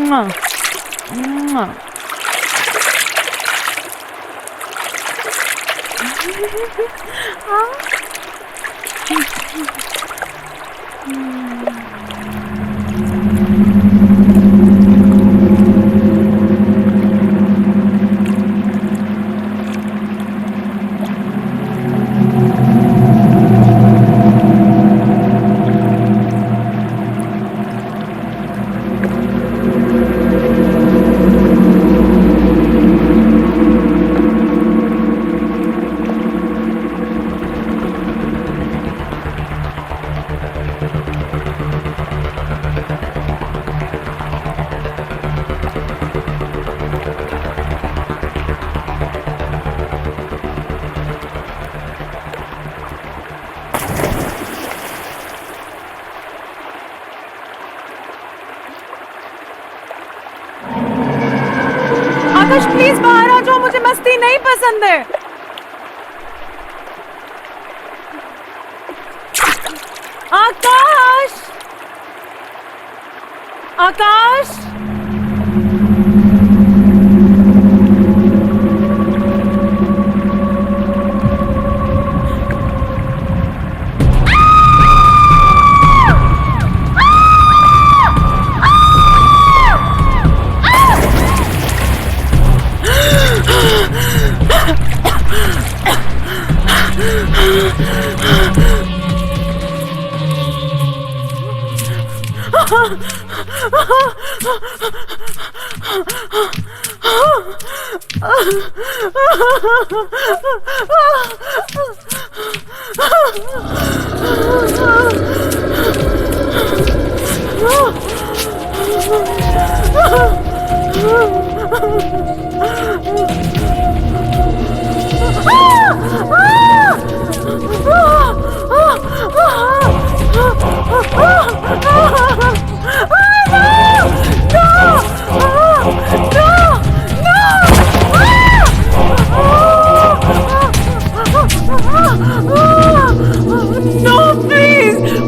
Mwah. Mwah. Akash please बाहर आ जाओ, मुझे मस्ती नहीं पसंद है। आकाश, आकाश,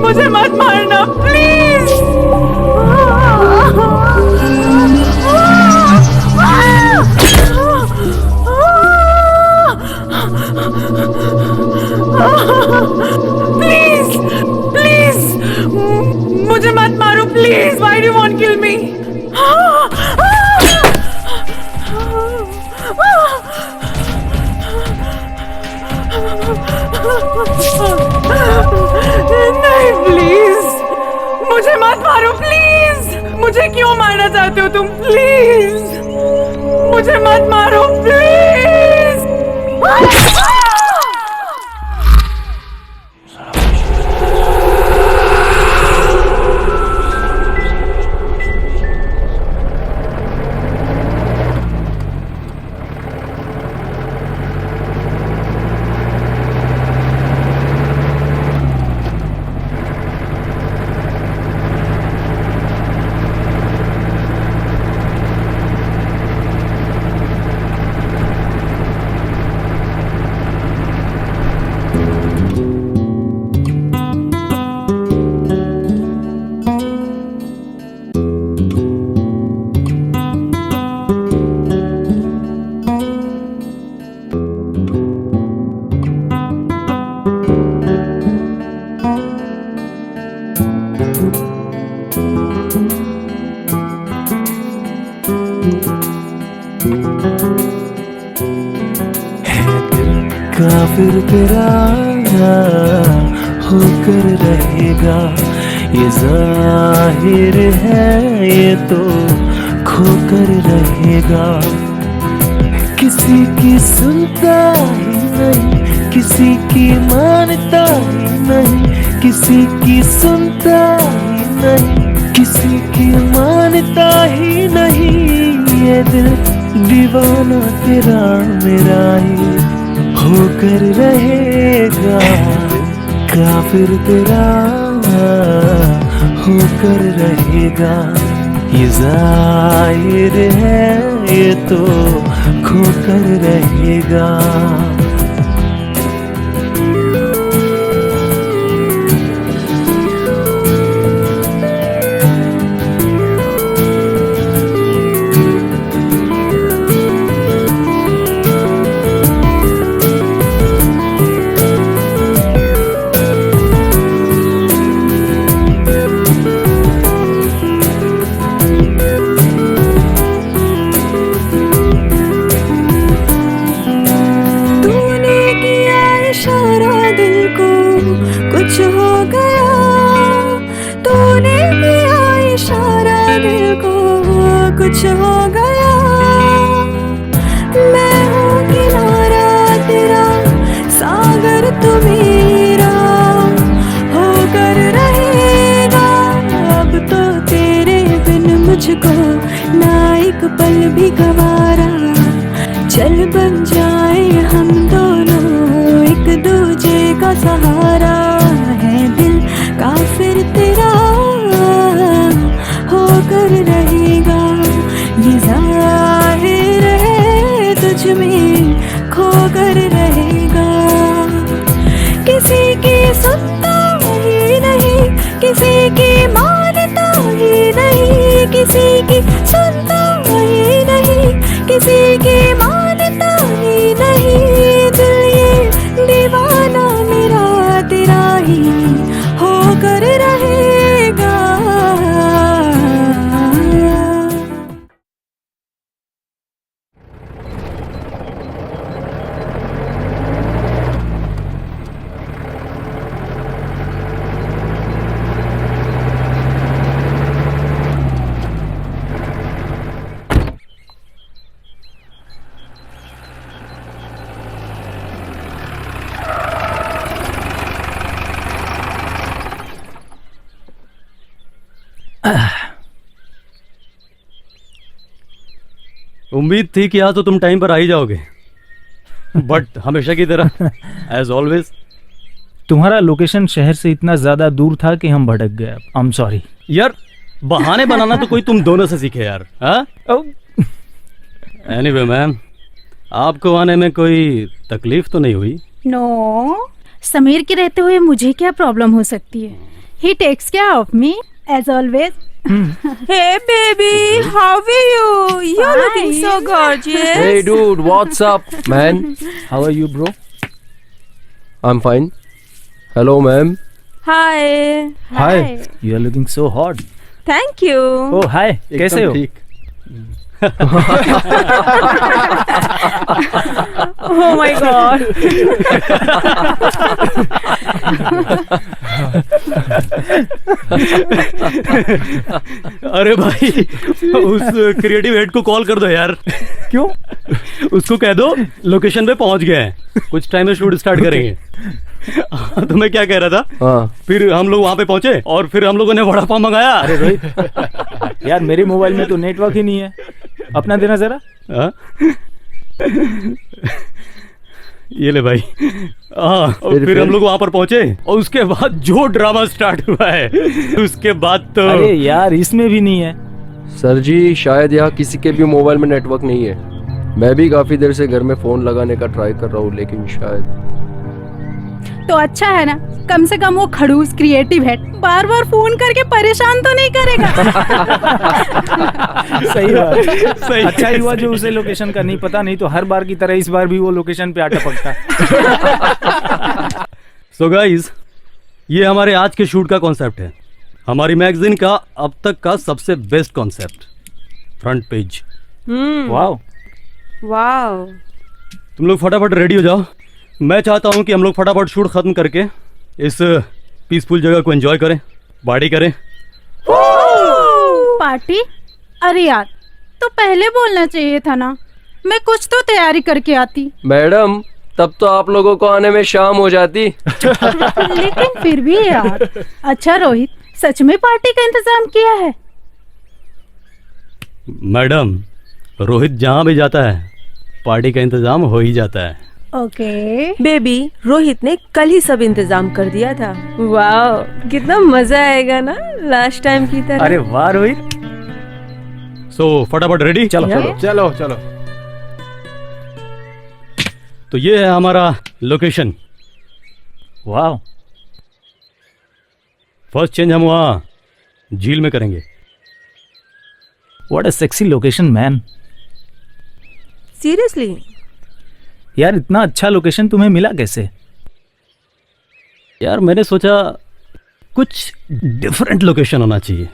मुझे मत मारना प्लीज। प्लीज प्लीज मुझे मत मारो please. Why do you want to kill me? नहीं प्लीज मुझे मत मारो प्लीज। मुझे क्यों मारना चाहते हो तुम? प्लीज मुझे मत मारो प्लीज। काफिर तेरा होकर रहेगा, ये जाहिर है ये तो खोकर रहेगा। किसी की सुनता ही नहीं, किसी की मानता ही नहीं, किसी की सुनता ही नहीं, किसी की मानता ही नहीं। ये दिल दीवाना तेरा मेरा ही होकर रहेगा, काफिर तेरा होकर रहेगा। ये जाहिर है ये तो खोकर रहेगा। कुछ हो गया, मैं हूँ किनारा तेरा, सागर तू मेरा होकर रहेगा। अब तो तेरे बिन मुझको ना एक पल भी गवारा, चल बन जाए हम दोनों एक दूजे का सहारा। है दिल काफिर तेरा होकर रहेगा, ये जाहिर है तुझ में खोकर रहेगा। किसी की सुनता ही नहीं, किसी की मानता ही नहीं, किसी की सुनता ही नहीं, किसी की मानता ही नहीं। दिल ये दीवाना मेरा तेरा ही होकर रहेगा। उम्मीद थी कि आज तो तुम टाइम पर आ ही जाओगे, बट हमेशा की तरह एज ऑलवेज। तुम्हारा लोकेशन शहर से इतना ज्यादा दूर था कि हम भटक गए। आई एम सॉरी यार, बहाने बनाना तो कोई तुम दोनों से सीखे यार। एनीवे मैम, आपको आने में कोई तकलीफ तो नहीं हुई? नो, समीर के रहते हुए मुझे क्या प्रॉब्लम हो सकती है? He takes care of me as always. Hey baby, how are you? You're looking so gorgeous. Hey dude, what's up, man? How are you bro? I'm fine. Hello, ma'am. Hi. Hi, you are looking so hot. Thank you. Oh hi, कैसे हो? ठीक। Oh my God. अरे भाई, उस creative head को call कर दो यार। क्यों? उसको कह दो लोकेशन पे पहुंच गए हैं, कुछ टाइम में शूट स्टार्ट करेंगे। तो मैं क्या कह रहा था, हाँ, फिर हम लोग वहां पे पहुंचे और फिर हम लोगों ने वड़ा पाव मंगाया। अरे रोहित यार, मेरे मोबाइल में तो नेटवर्क ही नहीं है, अपना देना जरा। हाँ? ये ले भाई। हाँ, और फिर हम लोग वहां पर पहुंचे और उसके बाद जो ड्रामा स्टार्ट हुआ है, उसके बाद तो अरे यार, इसमें भी नहीं है। सर जी शायद यहाँ किसी के भी मोबाइल में नेटवर्क नहीं है। मैं भी काफी देर से घर में फोन लगाने का ट्राई कर रहा हूँ, लेकिन शायद। तो अच्छा है ना, कम से कम वो खड़ूस क्रिएटिव है, बार बार फोन करके परेशान तो नहीं करेगा। सही बात। सही। अच्छा ही हुआ जो उसे लोकेशन का नहीं पता, नहीं तो हर बार की तरह इस बार भी वो लोकेशन पे आ टपकता। सो गाइस, ये हमारे आज के शूट का कॉन्सेप्ट है, हमारी मैगजीन का अब तक का सबसे best concept, front page. Wow, Wow. तुम लोग फटाफट रेडी हो जाओ। मैं चाहता हूँ कि हम लोग फटाफट शूट खत्म करके इस पीसफुल जगह को एंजॉय करें, पार्टी करें। पार्टी? अरे यार, तो पहले बोलना चाहिए था ना, मैं कुछ तो तैयारी करके आती। मैडम, तब तो आप लोगों को आने में शाम हो जाती। लेकिन फिर भी यार। अच्छा रोहित, सच में पार्टी का इंतजाम किया है? मैडम, रोहित जहाँ भी जाता है पार्टी का इंतजाम हो ही जाता है। ओके। बेबी, रोहित ने कल ही सब इंतजाम कर दिया था। वाओ, कितना मजा आएगा ना लास्ट टाइम की तरह। अरे वाह रोहित। सो फटाफट रेडी। चलो चलो। चलो चलो। तो ये है हमारा लोकेशन। वाह, फर्स्ट चेंज हम वहाँ झील में करेंगे। What a sexy location man. Seriously? यार, इतना अच्छा लोकेशन तुम्हें मिला कैसे? यार मैंने सोचा कुछ डिफरेंट लोकेशन होना चाहिए,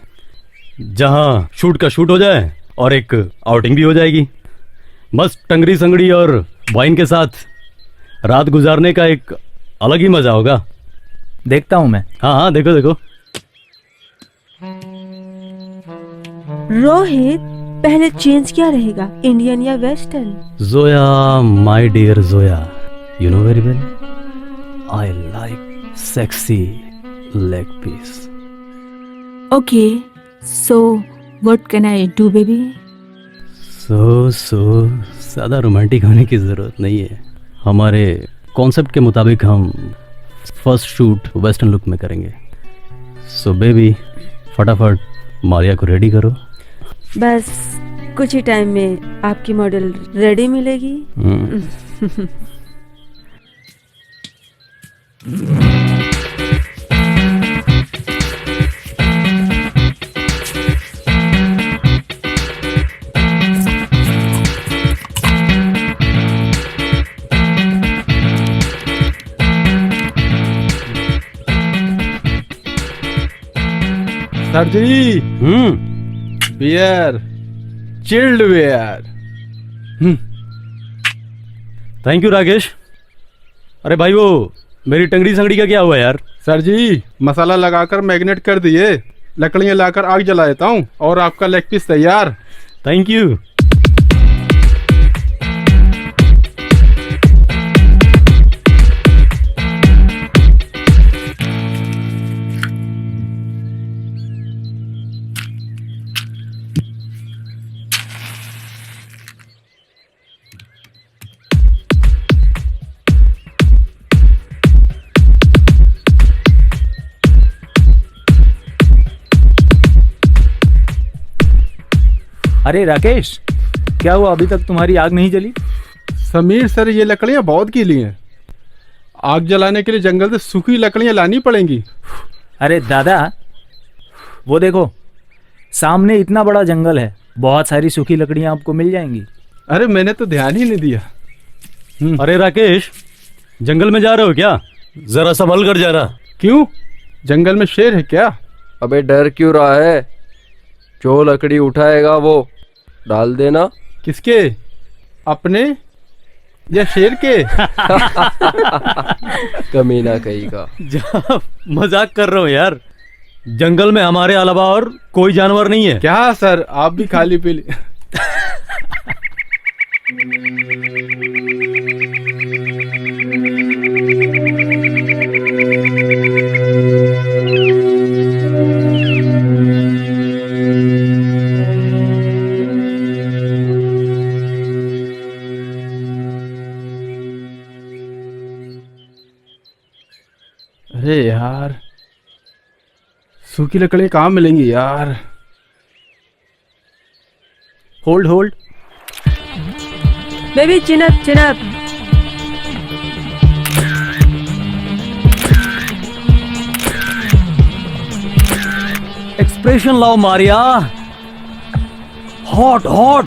जहाँ शूट का शूट हो जाए और एक आउटिंग भी हो जाएगी। मस्त टंगड़ी संगड़ी और वाइन के साथ रात गुजारने का एक अलग ही मजा होगा। देखता हूँ मैं। हाँ हाँ, देखो देखो। रोहित, पहले चेंज क्या रहेगा, इंडियन या western? Zoya, my dear Zoya, you know very well I like sexy leg piece. Okay, so what can I do, baby? So ज़्यादा रोमांटिक होने की ज़रूरत नहीं है. हमारे कॉन्सेप्ट के मुताबिक हम फर्स्ट शूट वेस्टर्न लुक में करेंगे. सो बेबी, फटाफट मारिया को रेडी करो. बस कुछ ही टाइम में आपकी मॉडल रेडी मिलेगी. Sir ji, beer, chilled beer. Thank you Rakesh. अरे भाई वो मेरी टंगड़ी संगड़ी का क्या हुआ यार? सर जी, मसाला लगाकर मैग्नेट कर दिए, लकड़ियाँ लाकर आग जला देता हूँ और आपका लेग पीस तैयार. Thank you. अरे राकेश, क्या हुआ, अभी तक तुम्हारी आग नहीं जली? समीर सर, ये लकड़ियाँ बहुत गीली हैं. आग जलाने के लिए जंगल से सूखी लकड़ियाँ लानी पड़ेंगी. अरे दादा, वो देखो सामने इतना बड़ा जंगल है, बहुत सारी सूखी लकड़ियां आपको मिल जाएंगी. अरे मैंने तो ध्यान ही नहीं दिया. अरे राकेश, जंगल में जा रहे हो क्या? जरा संभल कर जाना. क्यों, जंगल में शेर है क्या? अबे डर क्यों रहा है? जो लकड़ी उठाएगा वो डाल देना. किसके, अपने या शेर के? कमीना कहीं का. जा, मजाक कर रहा हूँ यार. जंगल में हमारे अलावा और कोई जानवर नहीं है. क्या सर, आप भी खाली पीली. अरे यार, सूखी लकड़ी कहाँ मिलेंगी यार? Hold hold. Baby chin-up chin-up. Expression लाओ मारिया. Hot hot.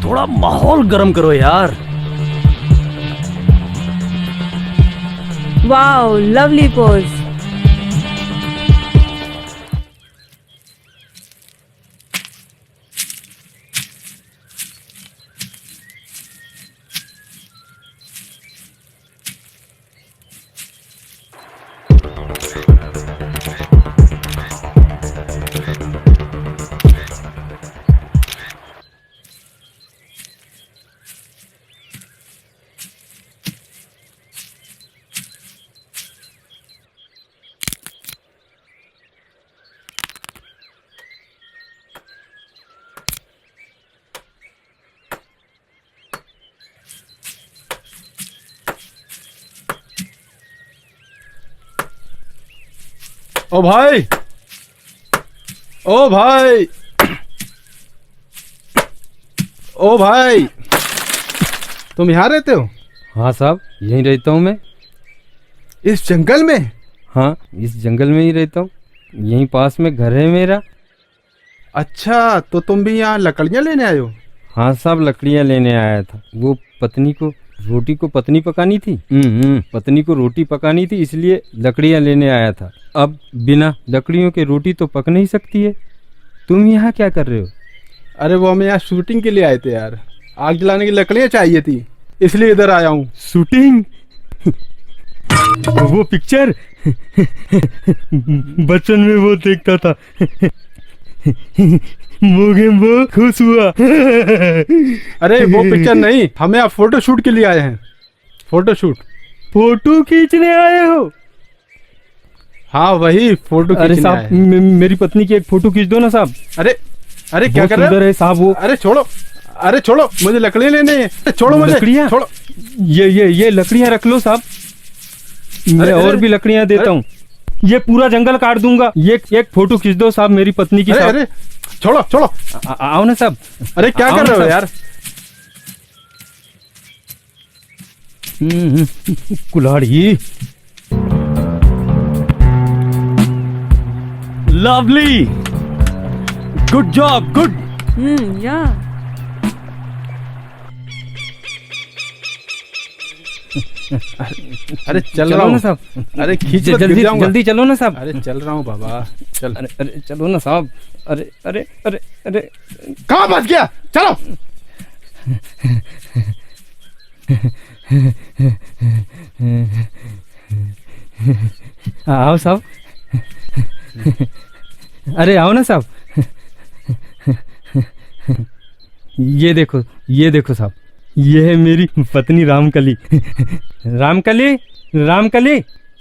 थोड़ा माहौल गर्म करो यार. Wow, lovely pose. ओ भाई, ओ भाई, ओ भाई, तुम यहाँ रहते हो? हाँ साहब, यहीं रहता हूँ मैं. इस जंगल में? हाँ, इस जंगल में ही रहता हूँ. यहीं पास में घर है मेरा. अच्छा, तो तुम भी यहाँ लकड़ियाँ लेने आए हो? हाँ साहब, लकड़ियाँ लेने आया था. वो पत्नी को पत्नी पकानी थी. पत्नी को रोटी पकानी थी, इसलिए लकड़ियाँ लेने आया था. अब बिना लकड़ियों के रोटी तो पक नहीं सकती है. तुम यहाँ क्या कर रहे हो? अरे वो हम यहाँ शूटिंग के लिए आए थे यार. आग जलाने की लकड़ियाँ चाहिए थी, इसलिए इधर आया हूँ. शूटिंग? वो पिक्चर बचपन में वो देखता था. मोगेम्बो खुश हुआ। अरे वो पिक्चर नहीं, हमें आप फोटो शूट के लिए आए हैं। Photo shoot. फोटो खींचने आए हो? हाँ वही फोटो अरे खींचने आए साहब हैं। मेरी पत्नी की एक फोटो खींच दो ना साहब। अरे अरे क्या बहुत कर रहे सुंदर हो? है साहब वो। अरे छोड़ो, अरे छोड़ो, मुझे लकड़ियाँ लेने हैं। छोड़ो मुझे, लकड़ियाँ? छोड़ो। ये लकड़ियाँ रख लो साहब, मैं अरे, और अरे, भी लकड़ियाँ देता हूँ। ये पूरा जंगल काट दूंगा। ये एक फोटो खींच दो साहब मेरी पत्नी की अरे साहब। अरे छोड़ो छोड़ो। आओ ना साहब। अरे क्या आओ कर ना रहे हो साहब। यार? कुल्हाड़ी। Lovely, good job, good. या अरे चल रहा चलो ना हूँ। साहब। अरे खींच मत, जल्दी गिर जाऊंगा। जल्दी चलो ना साहब। अरे चल रहा हूँ बाबा, चल। अरे अरे चलो ना साहब। अरे अरे अरे अरे कहाँ फंस गया? चलो। आओ साहब। अरे आओ ना साहब। ये देखो साहब, ये है मेरी पत्नी रामकली। रामकली, रामकली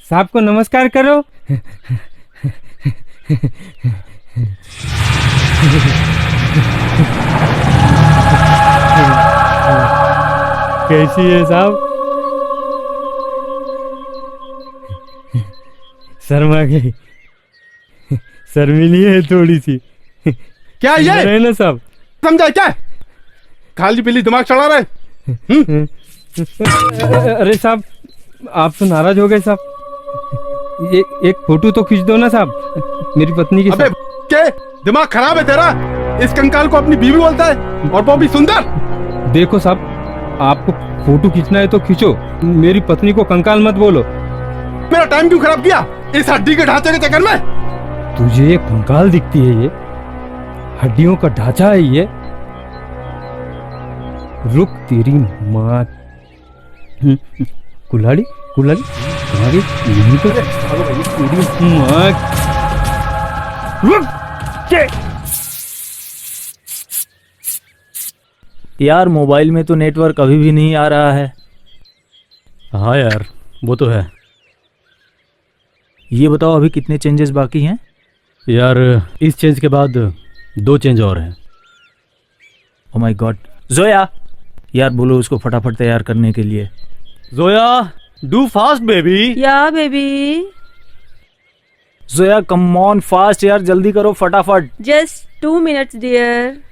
साहब को नमस्कार करो। कैसी है साहब? शर्मा गई, शर्मिली है थोड़ी सी। क्या ये? है ना साहब? समझा क्या? खाली पीली दिमाग चढ़ा रहे। अरे साहब आप तो नाराज हो गए साहब। ये एक फोटो तो खींच दो ना साहब मेरी पत्नी की अबे साहब। के दिमाग खराब है तेरा? इस कंकाल को अपनी बीवी बोलता है, और वो भी सुंदर। देखो साहब, आपको फोटो खींचना है तो खींचो, मेरी पत्नी को कंकाल मत बोलो। मेरा टाइम क्यों खराब किया इस हड्डी के ढांचे के चक्कर में? तुझे ये कंकाल दिखती है, ये हड्डियों का ढांचा है ये। रुक तेरी माँ। कुल्हाड़ी कुल्हाड़ी कुल्हाड़ी यहीं तो तेरी माँ। रुक के। यार मोबाइल में तो नेटवर्क अभी भी नहीं आ रहा है। हाँ यार, वो तो है ये बताओ अभी कितने चेंजेस बाकी हैं? यार। इस चेंज के बाद 2 चेंज और हैं। Oh my God. जोया यार बोलो उसको फटाफट तैयार करने के लिए। Zoya, do fast baby. या baby, Zoya come on fast यार, जल्दी करो फटाफट। Just 2 minutes dear.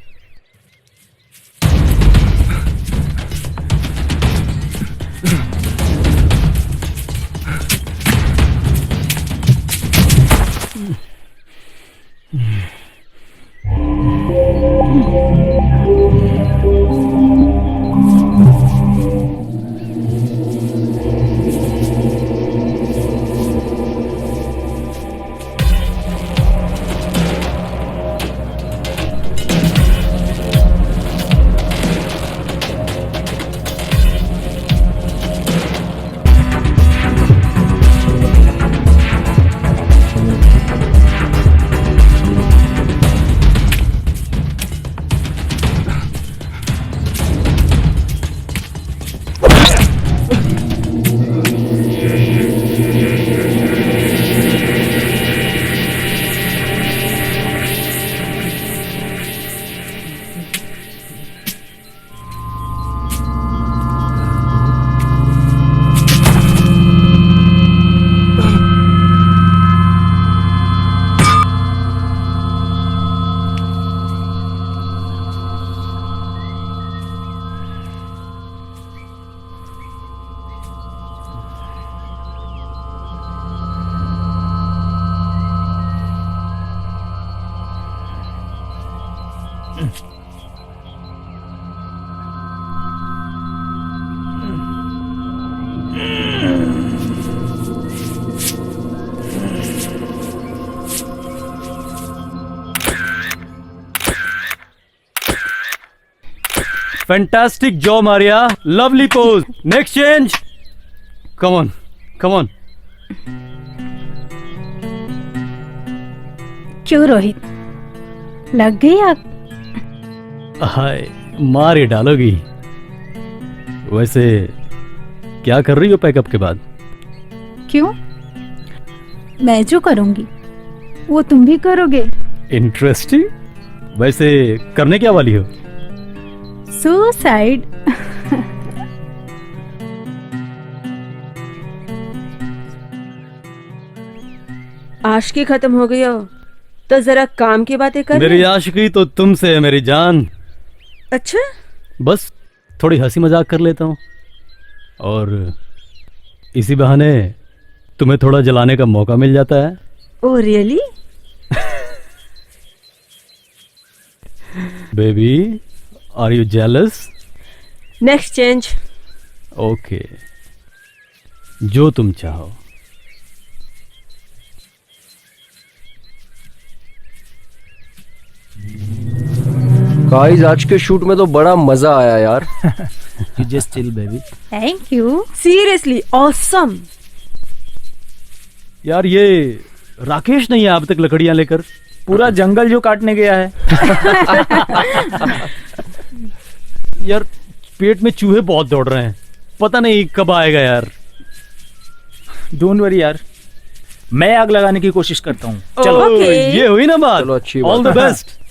Fantastic job, Maria. Lovely pose. Next change. Come on. Come on. क्यों रोहित, लग गई आग? हाय, मार ही डालोगी। वैसे क्या कर रही हो पैकअप के बाद? क्यों? मैं जो करूंगी वो तुम भी करोगे। इंटरेस्टिंग। वैसे करने क्या वाली हो? सुसाइड। आशिकी खत्म हो गई हो तो जरा काम की बातें कर। मेरी आशिकी तो तुमसे है मेरी जान। अच्छा, बस थोड़ी हंसी मजाक कर लेता हूँ और इसी बहाने तुम्हें थोड़ा जलाने का मौका मिल जाता है। Oh really? Baby, are you jealous? Next change. Okay, जो तुम चाहो। गाइस, आज के शूट में तो बड़ा मजा आया यार। You just chill, baby. Thank you. Seriously awesome. यार ये राकेश नहीं है अब तक लकड़ियां लेकर? पूरा जंगल जो काटने गया है। यार पेट में चूहे बहुत दौड़ रहे हैं, पता नहीं कब आएगा यार। डोंट वरी यार, मैं आग लगाने की कोशिश करता हूँ। चलो। ओके। ये हुई ना बात। चलो, अच्छी ऑल बात। The best.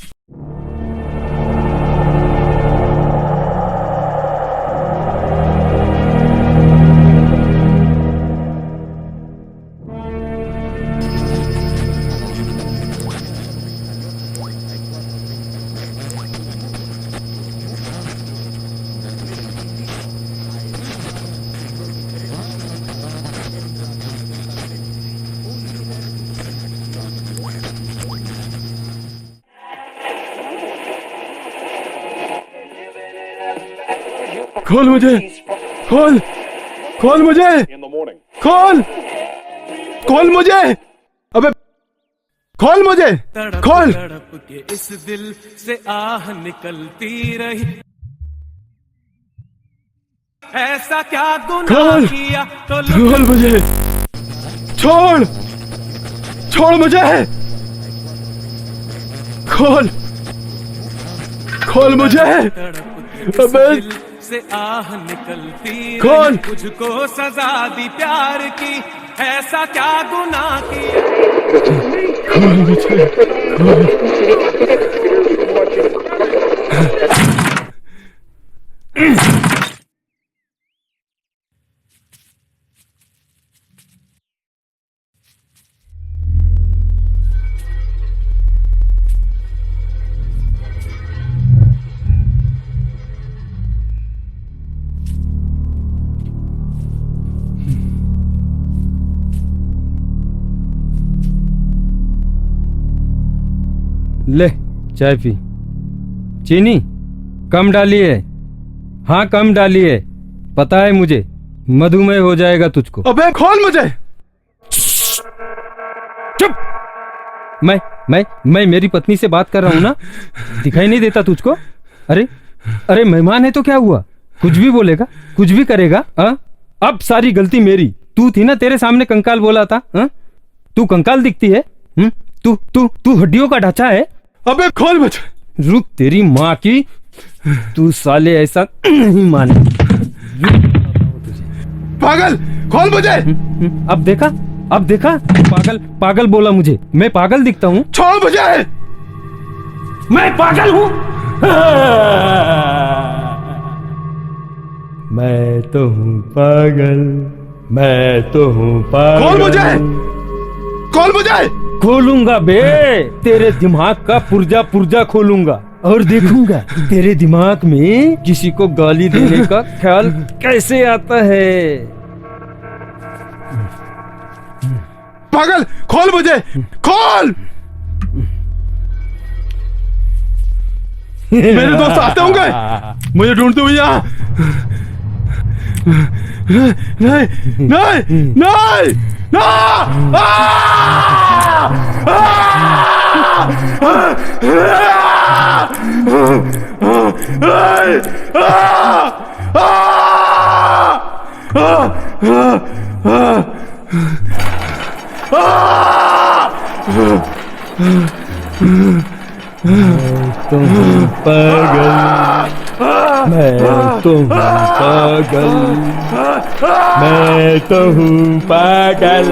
खोल मुझे, खोल, खोल मुझे, खोल, खोल मुझे, अबे खोल मुझे, खोल। इस दिल से आह निकलती रही, ऐसा क्या गुनाह किया तो खोल मुझे, छोड़, छोड़ मुझे, खोल, खोल मुझे, अबे से आह निकलती खोल। मुझको सजा दी प्यार की, ऐसा क्या गुनाह किया। खोल मुझे, खोल। ले चाय पी। चीनी कम डालिए। हाँ कम डालिए, पता है मुझे, मधुमेह हो जाएगा तुझको। अबे खोल मुझे। चुप। मैं मेरी पत्नी से बात कर रहा हूँ ना, दिखाई नहीं देता तुझको? अरे अरे मेहमान है तो क्या हुआ, कुछ भी बोलेगा, कुछ भी करेगा। अब सारी गलती मेरी। तू थी ना तेरे सामने कंकाल बोला था। तू कंकाल दिखती है। तू तू तू हड्डियों का ढांचा है। अबे खोल मुझे। रुक तेरी माँ की, तू साले ऐसा नहीं माने। पागल, खोल मुझे। अब देखा, अब देखा, पागल पागल बोला मुझे। मैं पागल दिखता हूँ? छोड़ मुझे। मैं पागल हूँ? मैं तो हूँ पागल, मैं तो हूँ पागल। खोल मुझे, खोल मुझे। खोलूंगा बे, तेरे दिमाग का पुर्जा पुर्जा खोलूंगा और देखूंगा तेरे दिमाग में किसी को गाली देने का ख्याल कैसे आता है। पागल, खोल मुझे, खोल। मेरे दोस्त आते होंगे मुझे ढूंढते हुए यहाँ। नहीं नहीं नहीं ना। तो हूँ पागल, मैं तो हूँ पागल, मैं तो हूँ पागल,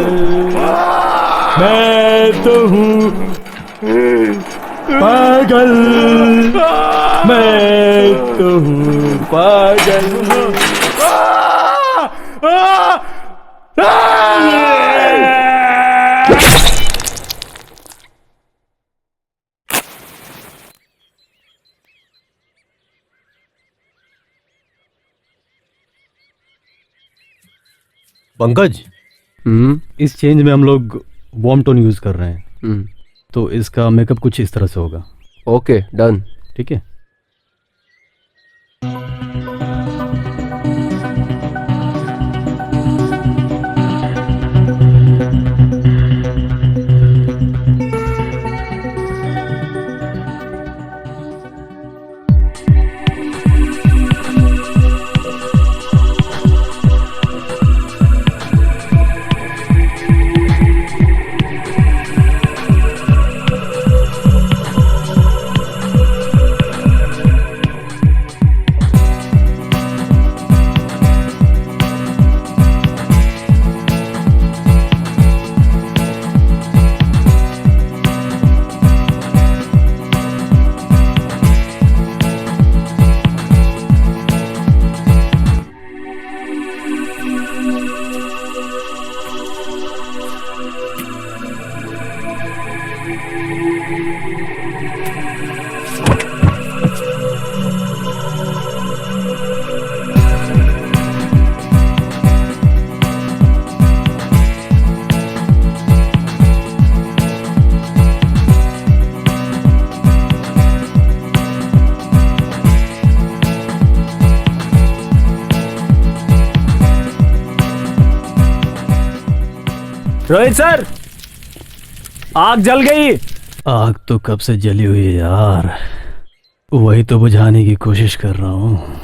मैं तो हूँ पागल, मैं तो हूँ पागल। पंकज, इस चेंज में हम लोग वार्म टोन यूज कर रहे हैं, तो इसका मेकअप कुछ इस तरह से होगा। Okay, done. ठीक है। रोहित सर, आग जल गई। आग तो कब से जली हुई है यार, वही तो बुझाने की कोशिश कर रहा हूँ।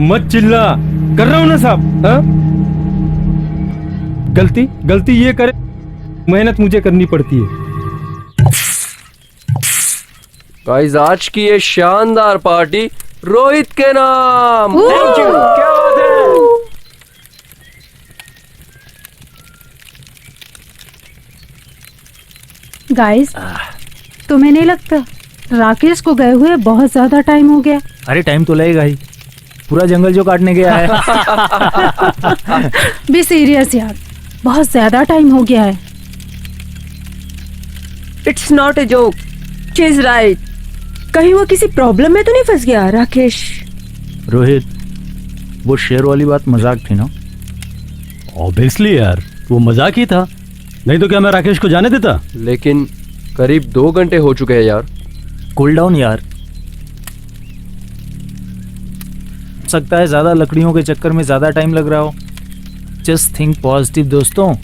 मत चिल्ला, कर रहा हूं ना साहब। हाँ? गलती ये करे, मेहनत मुझे करनी पड़ती है। गाइस, आज की ये शानदार पार्टी रोहित के नाम। थैंक यू, क्या बात है। गाइस, तुम्हें नहीं लगता राकेश को गए हुए बहुत ज्यादा टाइम हो गया? अरे टाइम तो लगेगा ही, पूरा जंगल जो काटने गया है। बी सीरियस यार, बहुत ज्यादा टाइम हो गया है। It's not a joke, she is right. कहीं वो किसी प्रॉब्लम में तो नहीं फंस गया राकेश? रोहित, वो शेर वाली बात मजाक थी ना? ऑब्वियसली यार, वो मजाक ही था, नहीं तो क्या मैं राकेश को जाने देता? लेकिन करीब 2 घंटे हो चुके हैं यार। कूल डाउन यार। सकता है ज्यादा लकड़ियों के चक्कर में ज्यादा टाइम लग रहा हो। जस्ट थिंक पॉजिटिव दोस्तों।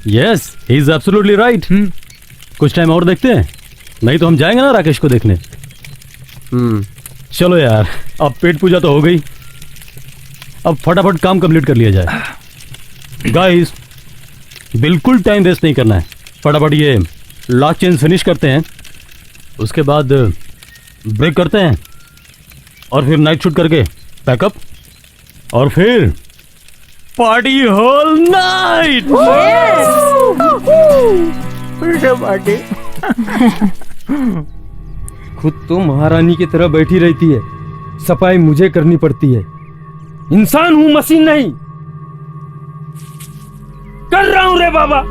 Yes, he is absolutely right. कुछ टाइम और देखते हैं, नहीं तो हम जाएंगे ना राकेश को देखने। चलो यार, अब पेट पूजा तो हो गई, अब फटाफट काम कंप्लीट कर लिया जाए। गाइस, बिल्कुल टाइम वेस्ट नहीं करना है, फटाफट ये लास्ट चेंज फिनिश करते हैं, उसके बाद ब्रेक करते हैं और फिर नाइट शूट करके पैकअप और फिर पार्टी होल नाइट। पार्टी। खुद तो महारानी की तरह बैठी रहती है, सफाई मुझे करनी पड़ती है। इंसान हूं, मशीन नहीं। कर रहा हूं रे बाबा।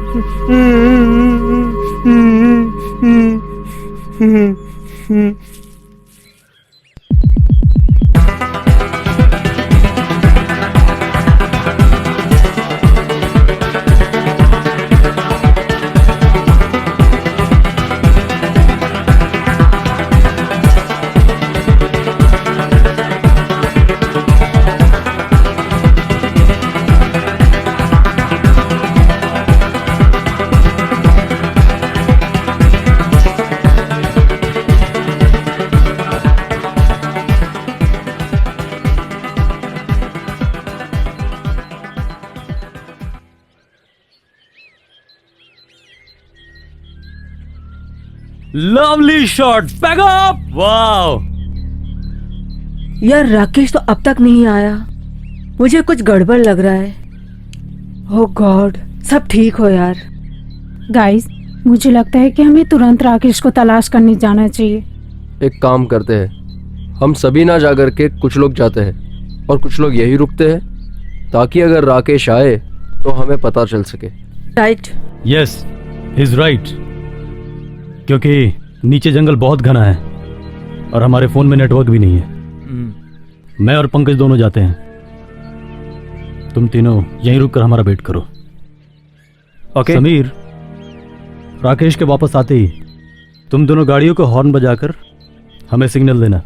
Lovely shot, back up, wow. यार राकेश तो अब तक नहीं आया, मुझे कुछ गड़बड़ लग रहा है। ओह गॉड, सब ठीक हो यार। गाइस, मुझे लगता है कि हमें तुरंत राकेश को तलाश करने जाना चाहिए। एक काम करते हैं, हम सभी ना जाकर के कुछ लोग जाते हैं और कुछ लोग यही रुकते हैं, ताकि अगर राकेश आए तो हमें पता चल सके। राइट। यस, इज राइट, क्योंकि नीचे जंगल बहुत घना है और हमारे फोन में नेटवर्क भी नहीं है। मैं और पंकज दोनों जाते हैं, तुम तीनों यहीं रुक कर हमारा वेट करो। ओके। समीर, राकेश के वापस आते ही तुम दोनों गाड़ियों को हॉर्न बजाकर हमें सिग्नल देना।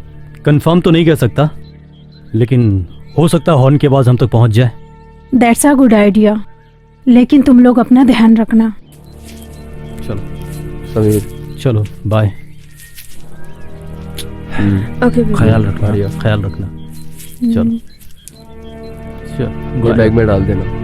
कंफर्म तो नहीं कह सकता, लेकिन हो सकता है हॉर्न की आवाज हम तक पहुंच जाए। दैट्स अ गुड आइडिया, लेकिन तुम लोग अपना ध्यान रखना। चलो समीर, चलो बाय। ओके, ख्याल रखना, ख्याल रखना। चलो ये बैग में डाल देना।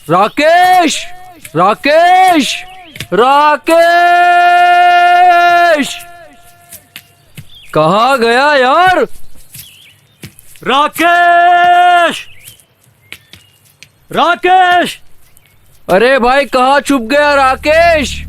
राकेश, राकेश, राकेश, कहाँ गया यार? राकेश, राकेश, अरे भाई कहाँ छुप गया राकेश?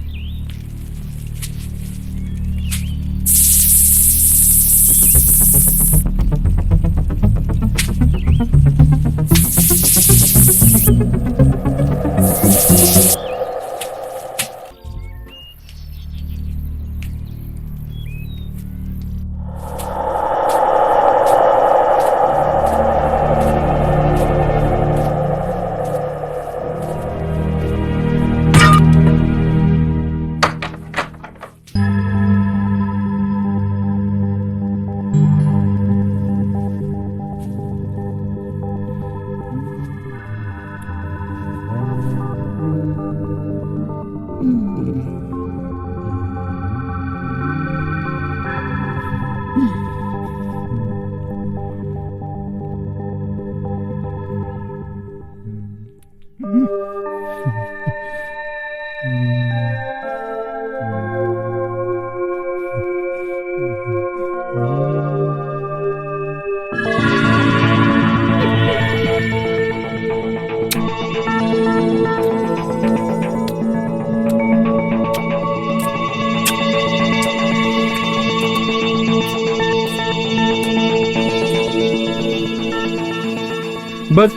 बस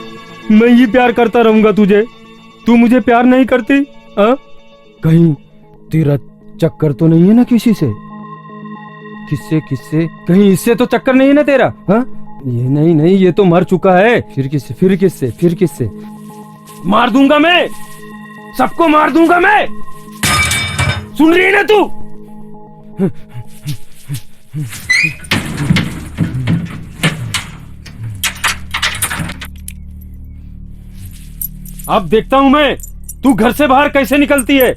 मैं ही प्यार करता रहूंगा तुझे, तू मुझे प्यार नहीं करती? कहीं तेरा चक्कर तो नहीं है ना किसी से? किससे किससे? कहीं इससे तो चक्कर नहीं है ना तेरा? ये नहीं नहीं, ये तो मर चुका है। फिर किससे? फिर किससे? फिर किससे? मार दूंगा मैं, सबको मार दूंगा मैं। सुन रही है ना तू? अब देखता हूं मैं तू घर से बाहर कैसे निकलती है।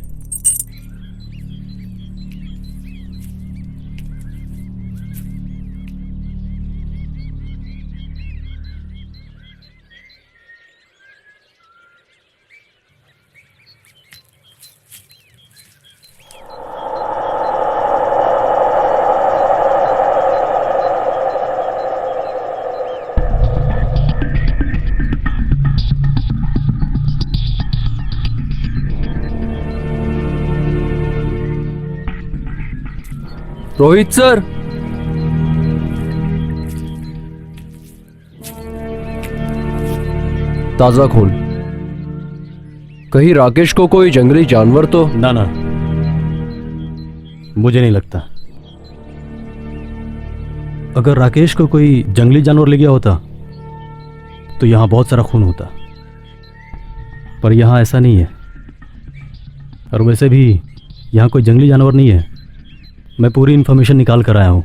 रोहित सर, ताजा खून। कहीं राकेश को कोई जंगली जानवर तो? ना ना, मुझे नहीं लगता। अगर राकेश को कोई जंगली जानवर ले गया होता तो यहां बहुत सारा खून होता, पर यहां ऐसा नहीं है। और वैसे भी यहां कोई जंगली जानवर नहीं है। मैं पूरी इन्फॉर्मेशन निकाल कर आया हूं।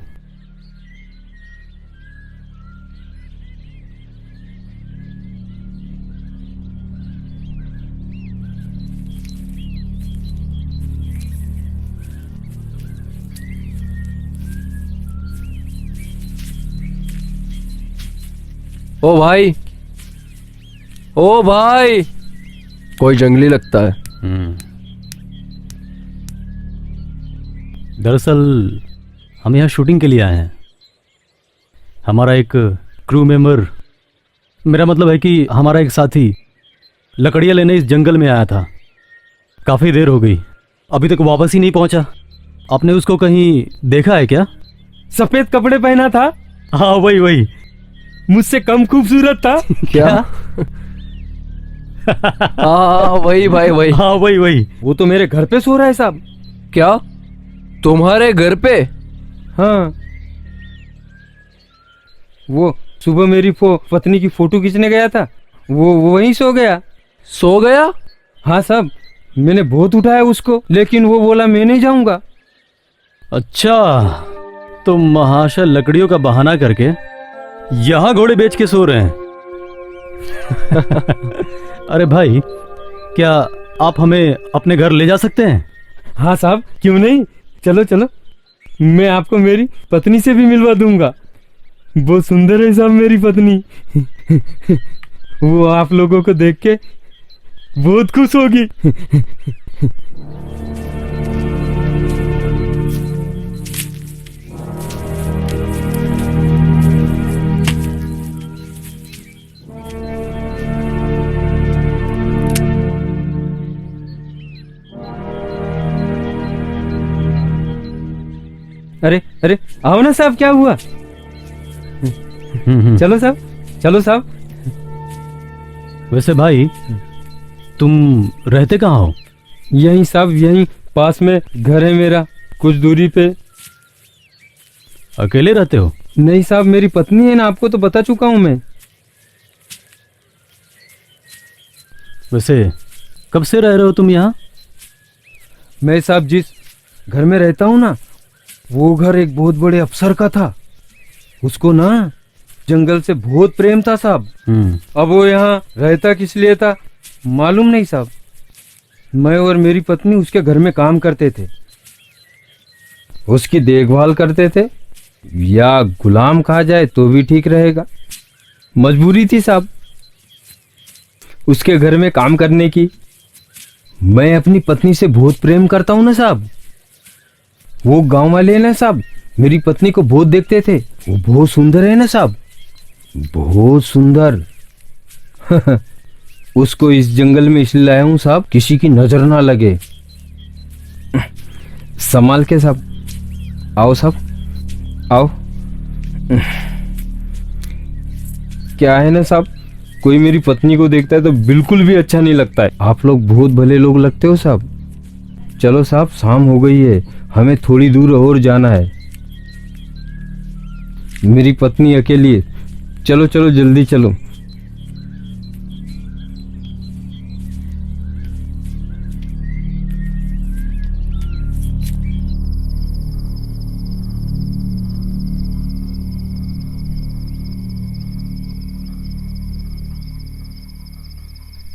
ओ भाई, ओ भाई, कोई जंगली लगता है। दरअसल हम यहाँ शूटिंग के लिए आए हैं। हमारा एक क्रू मेंबर, मेरा मतलब है कि हमारा एक साथी लकड़ियाँ लेने इस जंगल में आया था। काफ़ी देर हो गई, अभी तक वापस ही नहीं पहुंचा। आपने उसको कहीं देखा है क्या? सफेद कपड़े पहना था। हाँ वही वही, मुझसे कम खूबसूरत था। क्या? हाँ वही भाई, वही। हाँ वही वही। वो तो मेरे घर पे सो रहा है साहब। क्या तुम्हारे घर पे? हाँ, वो सुबह मेरी पत्नी की फोटो खींचने गया था, वो वहीं सो गया। सो गया? हाँ साहब, मैंने बहुत उठाया उसको, लेकिन वो बोला मैं नहीं जाऊंगा। अच्छा, तो महाशय लकड़ियों का बहाना करके यहाँ घोड़े बेच के सो रहे हैं। अरे भाई, क्या आप हमें अपने घर ले जा सकते हैं? हाँ साहब, क्यों नहीं, चलो चलो, मैं आपको मेरी पत्नी से भी मिलवा दूंगा। बहुत सुंदर है साहब मेरी पत्नी। वो आप लोगों को देख के बहुत खुश होगी। अरे अरे, आओ ना साहब, क्या हुआ? चलो साहब, चलो साहब। वैसे भाई, तुम रहते कहाँ हो? यहीं साहब, यहीं पास में घर है मेरा, कुछ दूरी पे। अकेले रहते हो? नहीं साहब, मेरी पत्नी है ना, आपको तो बता चुका हूं मैं। वैसे कब से रह रहे हो तुम यहाँ? मैं साहब जिस घर में रहता हूँ ना, वो घर एक बहुत बड़े अफसर का था। उसको ना जंगल से बहुत प्रेम था साहब। अब वो यहाँ रहता किस लिए था मालूम नहीं साहब। मैं और मेरी पत्नी उसके घर में काम करते थे, उसकी देखभाल करते थे, या गुलाम कहा जाए तो भी ठीक रहेगा। मजबूरी थी साहब उसके घर में काम करने की। मैं अपनी पत्नी से बहुत प्रेम करता हूँ ना साहब। वो गांव वाले ना साहब, मेरी पत्नी को बहुत देखते थे। वो बहुत सुंदर है ना साहब, बहुत सुंदर। उसको इस जंगल में इसलिए लाया हूं साहब, किसी की नजर ना लगे। संभाल के साहब। आओ साहब, आओ। क्या है ना साहब, कोई मेरी पत्नी को देखता है तो बिल्कुल भी अच्छा नहीं लगता है। आप लोग बहुत भले लोग लगते हो साहब। चलो साहब, शाम हो गई है, हमें थोड़ी दूर और जाना है। मेरी पत्नी अकेली है, चलो चलो जल्दी चलो।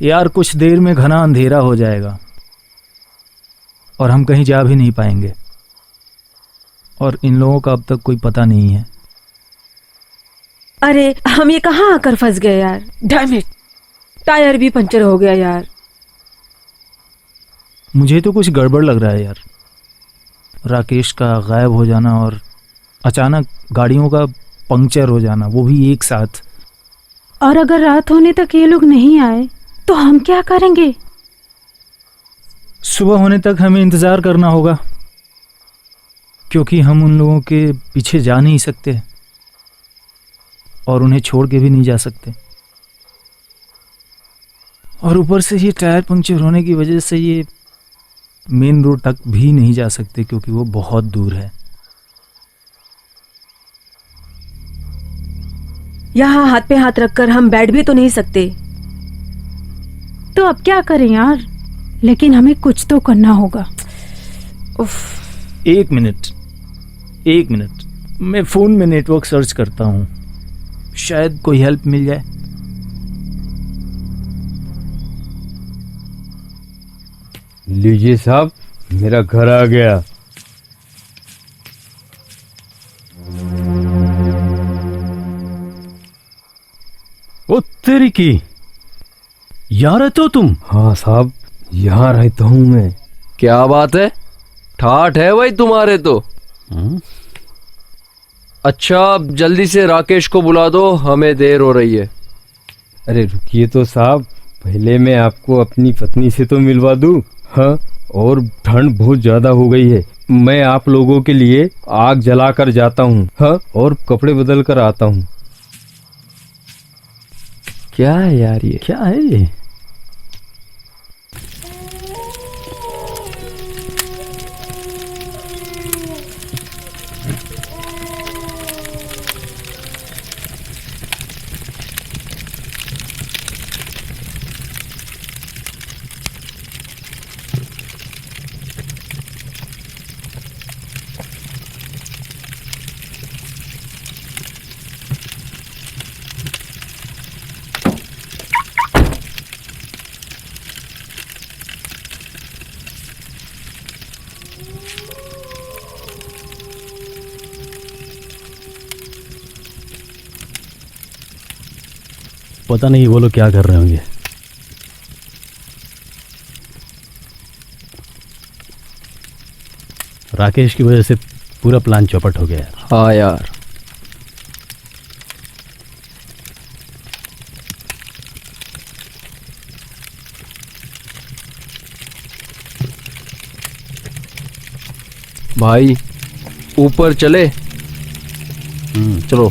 यार कुछ देर में घना अंधेरा हो जाएगा और हम कहीं जा भी नहीं पाएंगे, और इन लोगों का अब तक कोई पता नहीं है। अरे हम ये कहाँ आकर फंस गए यार। डैम इट, टायर भी पंचर हो गया यार। मुझे तो कुछ गड़बड़ लग रहा है यार। राकेश का गायब हो जाना और अचानक गाड़ियों का पंक्चर हो जाना, वो भी एक साथ। और अगर रात होने तक ये लोग नहीं आए तो हम क्या करेंगे? सुबह होने तक हमें इंतजार करना होगा। क्योंकि हम उन लोगों के पीछे जा नहीं सकते और उन्हें छोड़ के भी नहीं जा सकते। और ऊपर से ये टायर पंक्चर होने की वजह से ये मेन रोड तक भी नहीं जा सकते क्योंकि वो बहुत दूर है। यहाँ हाथ पे हाथ रखकर हम बैठ भी तो नहीं सकते। तो अब क्या करें यार, लेकिन हमें कुछ तो करना होगा। उफ। एक मिनट, मैं फोन में नेटवर्क सर्च करता हूँ, शायद कोई हेल्प मिल जाए। लीजिए साहब, मेरा घर आ गया। ओ तेरी की, यहाँ रहते हो तुम? हाँ साहब, यहाँ रहता हूँ मैं। क्या बात है, ठाठ है भाई तुम्हारे तो। अच्छा, अब जल्दी से राकेश को बुला दो, हमें देर हो रही है। अरे रुकिए तो साहब, पहले मैं आपको अपनी पत्नी से तो मिलवा दूं। हाँ, और ठंड बहुत ज्यादा हो गई है, मैं आप लोगों के लिए आग जला कर जाता हूँ। हाँ, और कपड़े बदल कर आता हूँ। क्या है यार ये? क्या है ये? पता नहीं वो लोग क्या कर रहे होंगे। राकेश की वजह से पूरा प्लान चौपट हो गया। हाँ यार, भाई ऊपर चले। चलो।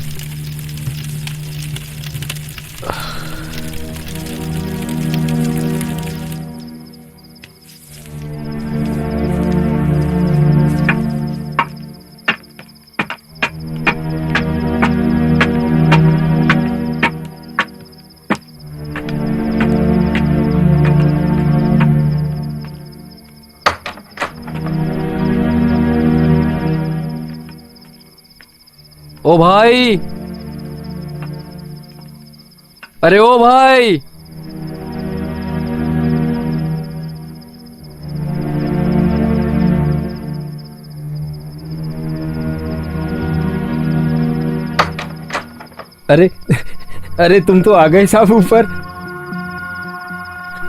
ओ भाई, अरे ओ भाई, अरे अरे तुम तो आ गए साहब ऊपर।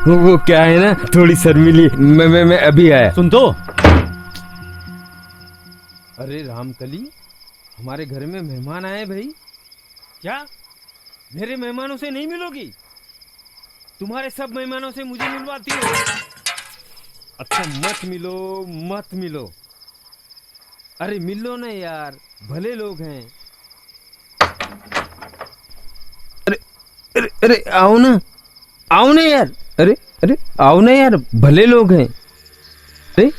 वो क्या है ना, थोड़ी शर्मिली, मैं अभी आया। सुन तो। अरे रामकली, हमारे घर में मेहमान आए भाई। क्या मेरे मेहमानों से नहीं मिलोगी? तुम्हारे सब मेहमानों से मुझे मिलवाती हो? अच्छा, मत मिलो मत मिलो। अरे मिलो ना यार, भले लोग हैं। अरे अरे अरे आओ ना, आओ ना यार। अरे अरे आओ ना यार, भले लोग हैं। अरे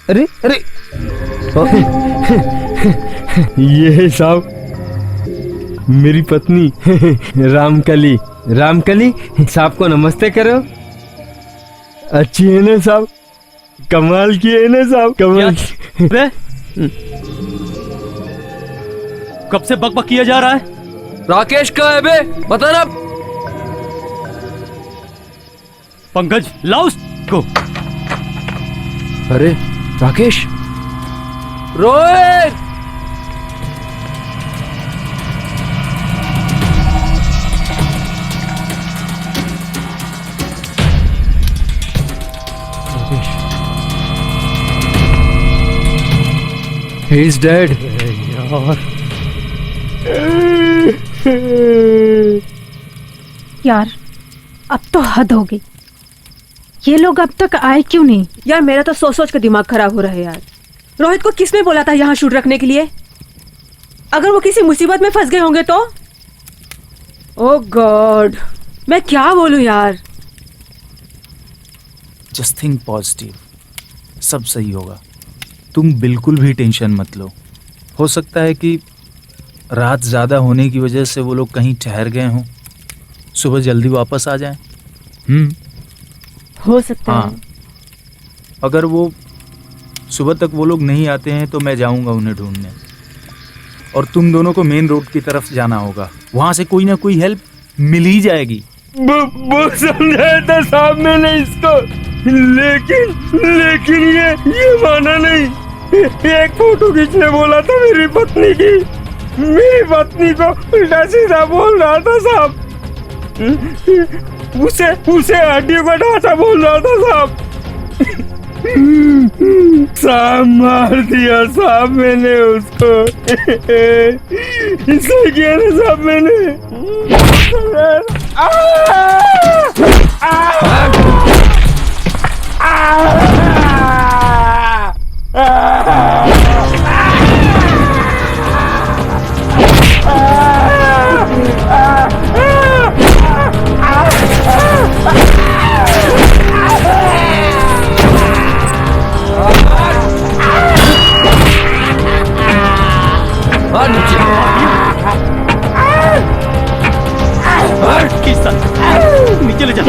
अरे अरे ये है साहब मेरी पत्नी रामकली। रामकली, साहब को नमस्ते करो। अच्छी है ना साहब? कमाल की है ना साहब? कमाल की। कब से बकबक किया जा रहा है? राकेश कहाँ है बे, बता ना। पंकज, लाओ उसको। अरे Rakesh, Rohit, he is dead. यार अब तो हद हो गई, ये लोग अब तक आए क्यों नहीं? यार मेरा तो सोच सोच कर दिमाग खराब हो रहा है यार। रोहित को किसने बोला था यहाँ शूट रखने के लिए? अगर वो किसी मुसीबत में फंस गए होंगे तो? ओह गॉड, मैं क्या बोलूं यार। जस्ट थिंक पॉजिटिव, सब सही होगा। तुम बिल्कुल भी टेंशन मत लो। हो सकता है कि रात ज़्यादा होने की वजह से वो लोग कहीं ठहर गए हों, सुबह जल्दी वापस आ जाएं। हो सकता हाँ, है। अगर वो सुबह तक वो लोग नहीं आते हैं तो मैं जाऊंगा उन्हें ढूंढने, और तुम दोनों को मेन रोड की तरफ जाना होगा। वहां से कोई ना कोई हेल्प मिल ही जाएगी। वो समझाया था साहब मैंने इसको, लेकिन ये माना नहीं। एक फोटो खींचने बोला था मेरी पत्नी को उल्टा सीधा बोल रहा था साहब। उसे हड्डियों का ढांचा बोल रहा था साहब। साहब मार दिया साहब मैंने उसको। सही किया ना साहब मैंने। नीचे ले जा।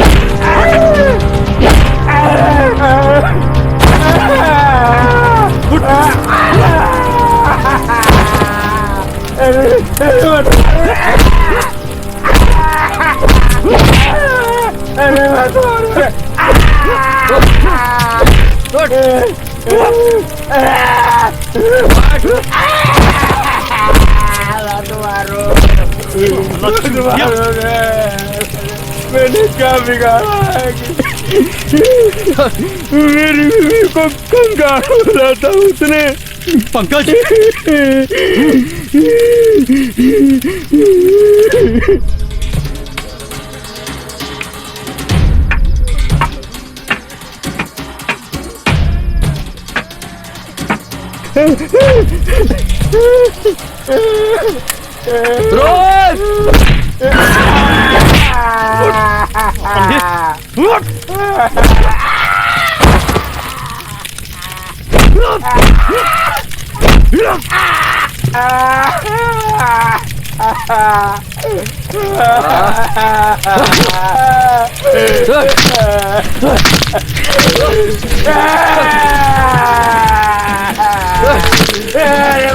मैंने क्या बिगाड़ा है कि मेरी बीवी को कंगाल बोला था उसने। पंकज,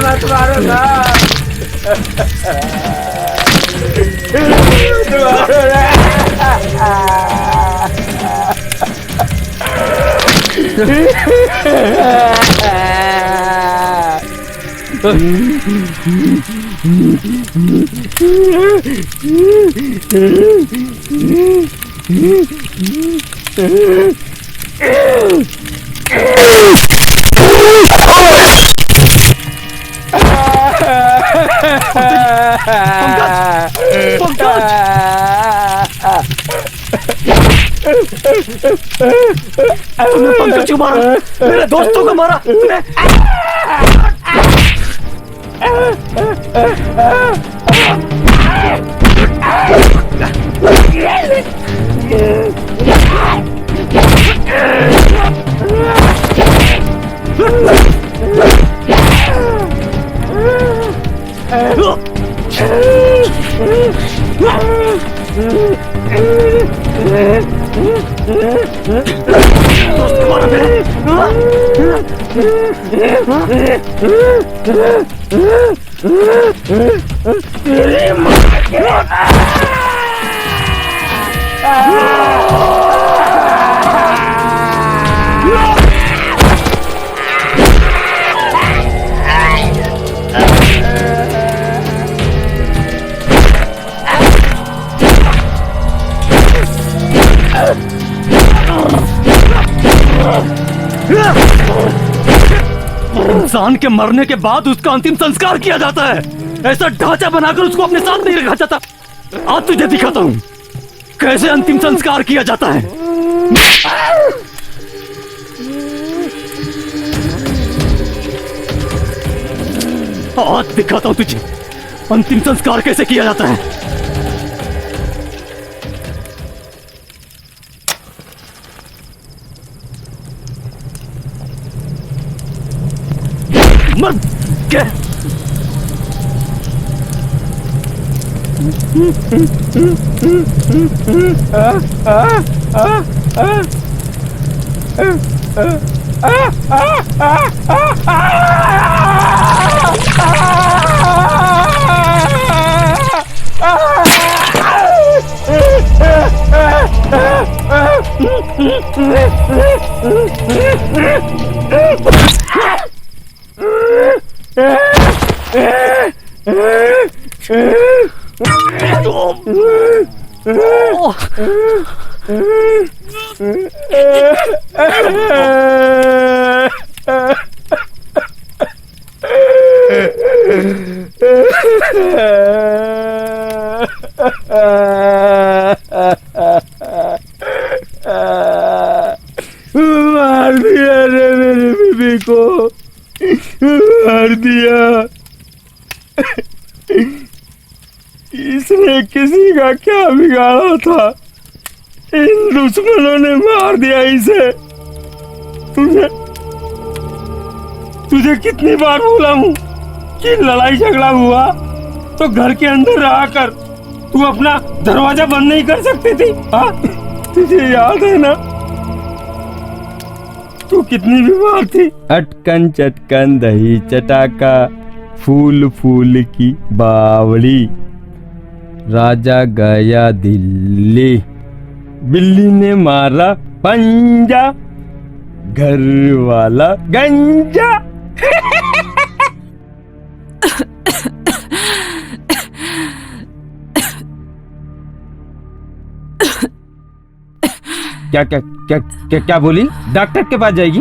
मत मारो ना। तूने पंकज को मारा, मेरे दोस्तों को मारा तूने। इंसान के मरने के बाद उसका अंतिम संस्कार किया जाता है। ऐसा ढांचा बनाकर उसको अपने साथ नहीं रखा जाता। आज तुझे दिखाता हूँ कैसे अंतिम संस्कार किया जाता है। आज दिखाता हूं तुझे अंतिम संस्कार कैसे किया जाता है। मर क्या मार दिया रे मेरी बीबी को, मार दिया। इसने किसी का क्या बिगाड़ा था, इन दुश्मनों ने मार दिया इसे। तुझे कितनी बार बोला हूँ कि लड़ाई झगड़ा हुआ तो घर के अंदर रहा कर, तू अपना दरवाजा बंद नहीं कर सकती थी? हाँ, तुझे याद है ना तू कितनी बीमार थी? अटकन चटकन दही चटाका, फूल फूल की बावड़ी, राजा गया दिल्ली, बिल्ली ने मारा पंजा, घर वाला गंजा। क्या क्या क्या क्या क्या बोली? डॉक्टर के पास जाएगी?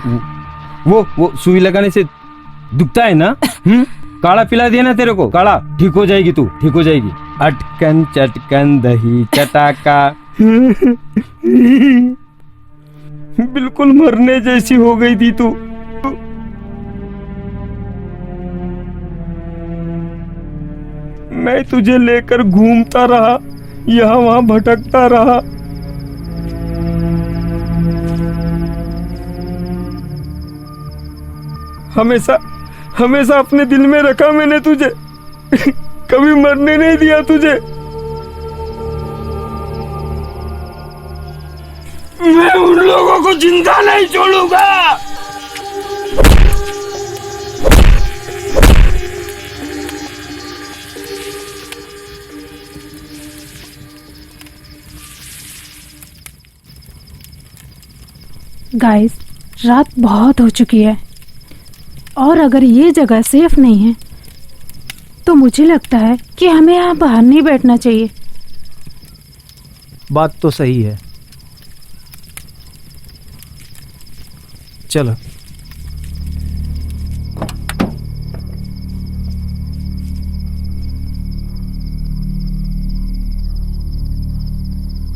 वो सुई लगाने से दुखता है ना? काढ़ा पिला दिया ना तेरे को, काढ़ा, ठीक हो जाएगी तू, ठीक हो जाएगी। अटकन चटकन दही चटाका, बिल्कुल मरने जैसी हो गई थी तू। मैं तुझे लेकर घूमता रहा, यहाँ वहां भटकता रहा। हमेशा हमेशा अपने दिल में रखा मैंने तुझे, कभी मरने नहीं दिया तुझे। मैं उन लोगों को जिंदा नहीं छोड़ूंगा। गाइस, रात बहुत हो चुकी है और अगर ये जगह सेफ नहीं है तो मुझे लगता है कि हमें यहाँ बाहर नहीं बैठना चाहिए। बात तो सही है, चलो।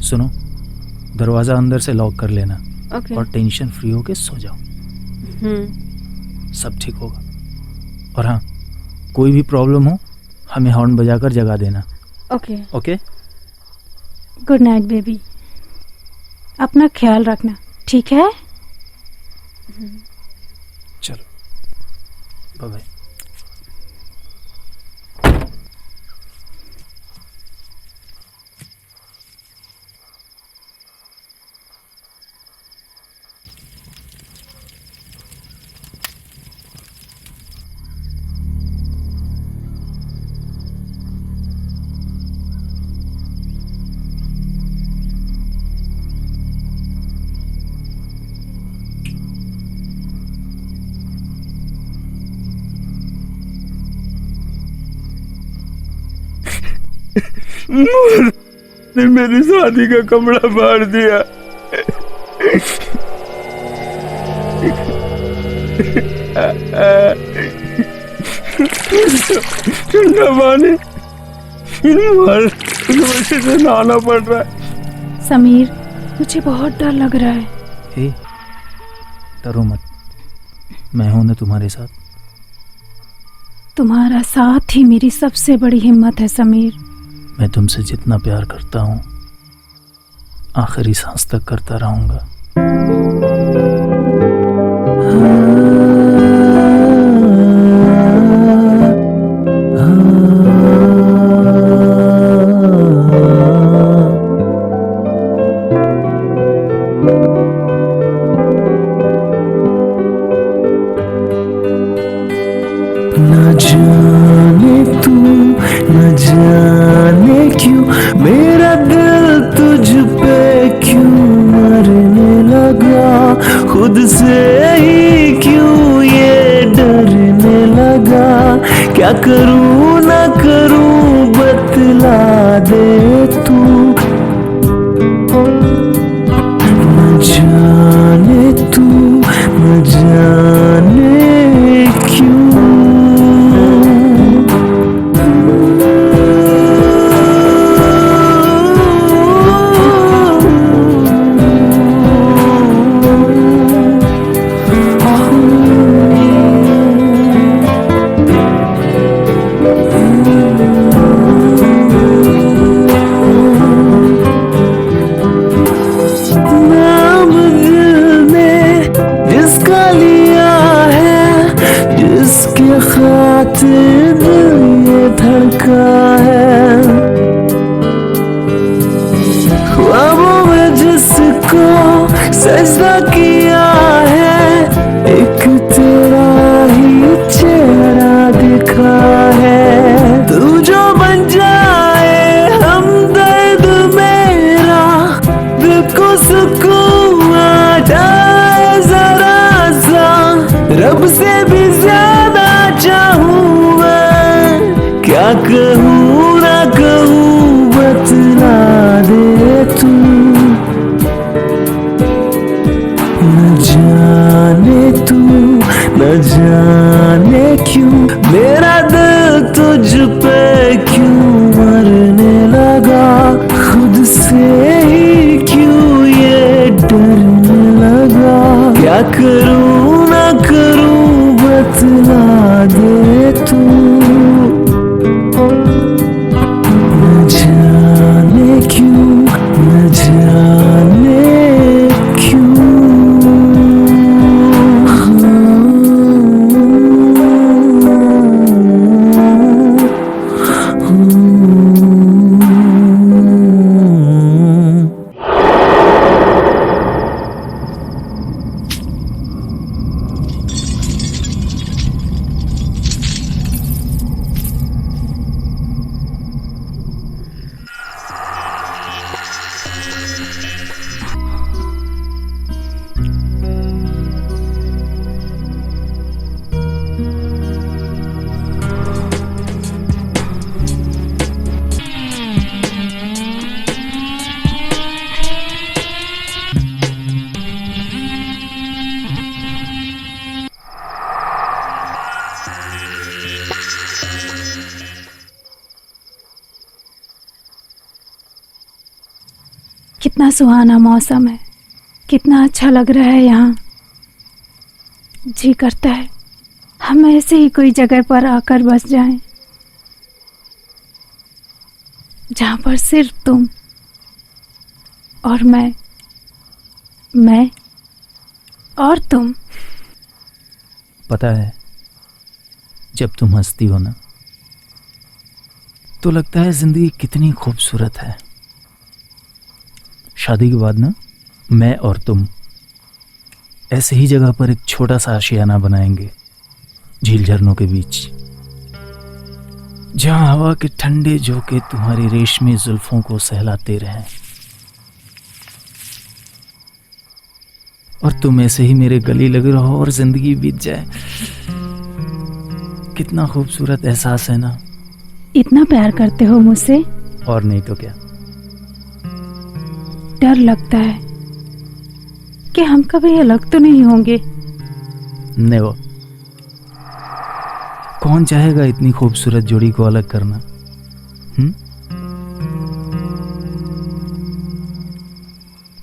सुनो, दरवाजा अंदर से लॉक कर लेना। ओके। और टेंशन फ्री होके सो जाओ, सब ठीक होगा। और हाँ, कोई भी प्रॉब्लम हो हमें हॉर्न बजाकर जगा देना। Okay. Okay, good night baby, अपना ख्याल रखना, ठीक है? चलो, बाय बाय। ने मेरी शादी का कपड़ा फाड़ दिया। ठंडा पानी इन वजह से नहाना पड़ रहा है। समीर, मुझे बहुत डर लग रहा है। हे, डरो मत, मैं हूं ना तुम्हारे साथ। तुम्हारा साथ ही मेरी सबसे बड़ी हिम्मत है समीर। मैं तुमसे जितना प्यार करता हूँ आखिरी सांस तक करता रहूंगा। न जाने तू न जाने क्यों मेरा दिल तुझ पे क्यों मरने लगा, खुद से ही क्यों ये डरने लगा। क्या करूं ना करूं बतला दे तू। न जाने तू न जाने क्यों। नाम दिल ने जिसका लिया है, जिसके खातिर दिल ये धड़का है, ख्वाबों में जिसको सजदा किया है, एक तेरा ही चेहरा दिखा है। तू जो बन जाए हमदर्द मेरा, दिल को सुकून आ जाए जरा सा, रब से भी ज्यादा चाहूँ मैं। क्या कहूँ ना कहूँ बतला दे तू। न जाने तू न जाने क्यों मेरा दिल तुझ पे क्यों मरने लगा, खुद से ही क्यों ये डरने लगा। क्या करूं ना करूं बतला दे तू। न जाने क्यों न जाने क्यों। कितना सुहाना मौसम है, कितना अच्छा लग रहा है यहाँ। जी करता है हम ऐसे ही कोई जगह पर आकर बस जाएं, जहाँ पर सिर्फ तुम और मैं और तुम। पता है जब तुम हंसती हो ना तो लगता है जिंदगी कितनी खूबसूरत है। शादी के बाद ना मैं और तुम ऐसे ही जगह पर एक छोटा सा आशियाना बनाएंगे, झील झरनों के बीच, जहां हवा के ठंडे झोंके तुम्हारी रेशमी जुल्फों को सहलाते रहें और तुम ऐसे ही मेरे गले लगे रहो और जिंदगी बीत जाए। कितना खूबसूरत एहसास है ना। इतना प्यार करते हो मुझसे। और नहीं तो क्या। डर लगता है कि हम कभी अलग तो नहीं होंगे। नेवर। कौन चाहेगा इतनी खूबसूरत जोड़ी को अलग करना।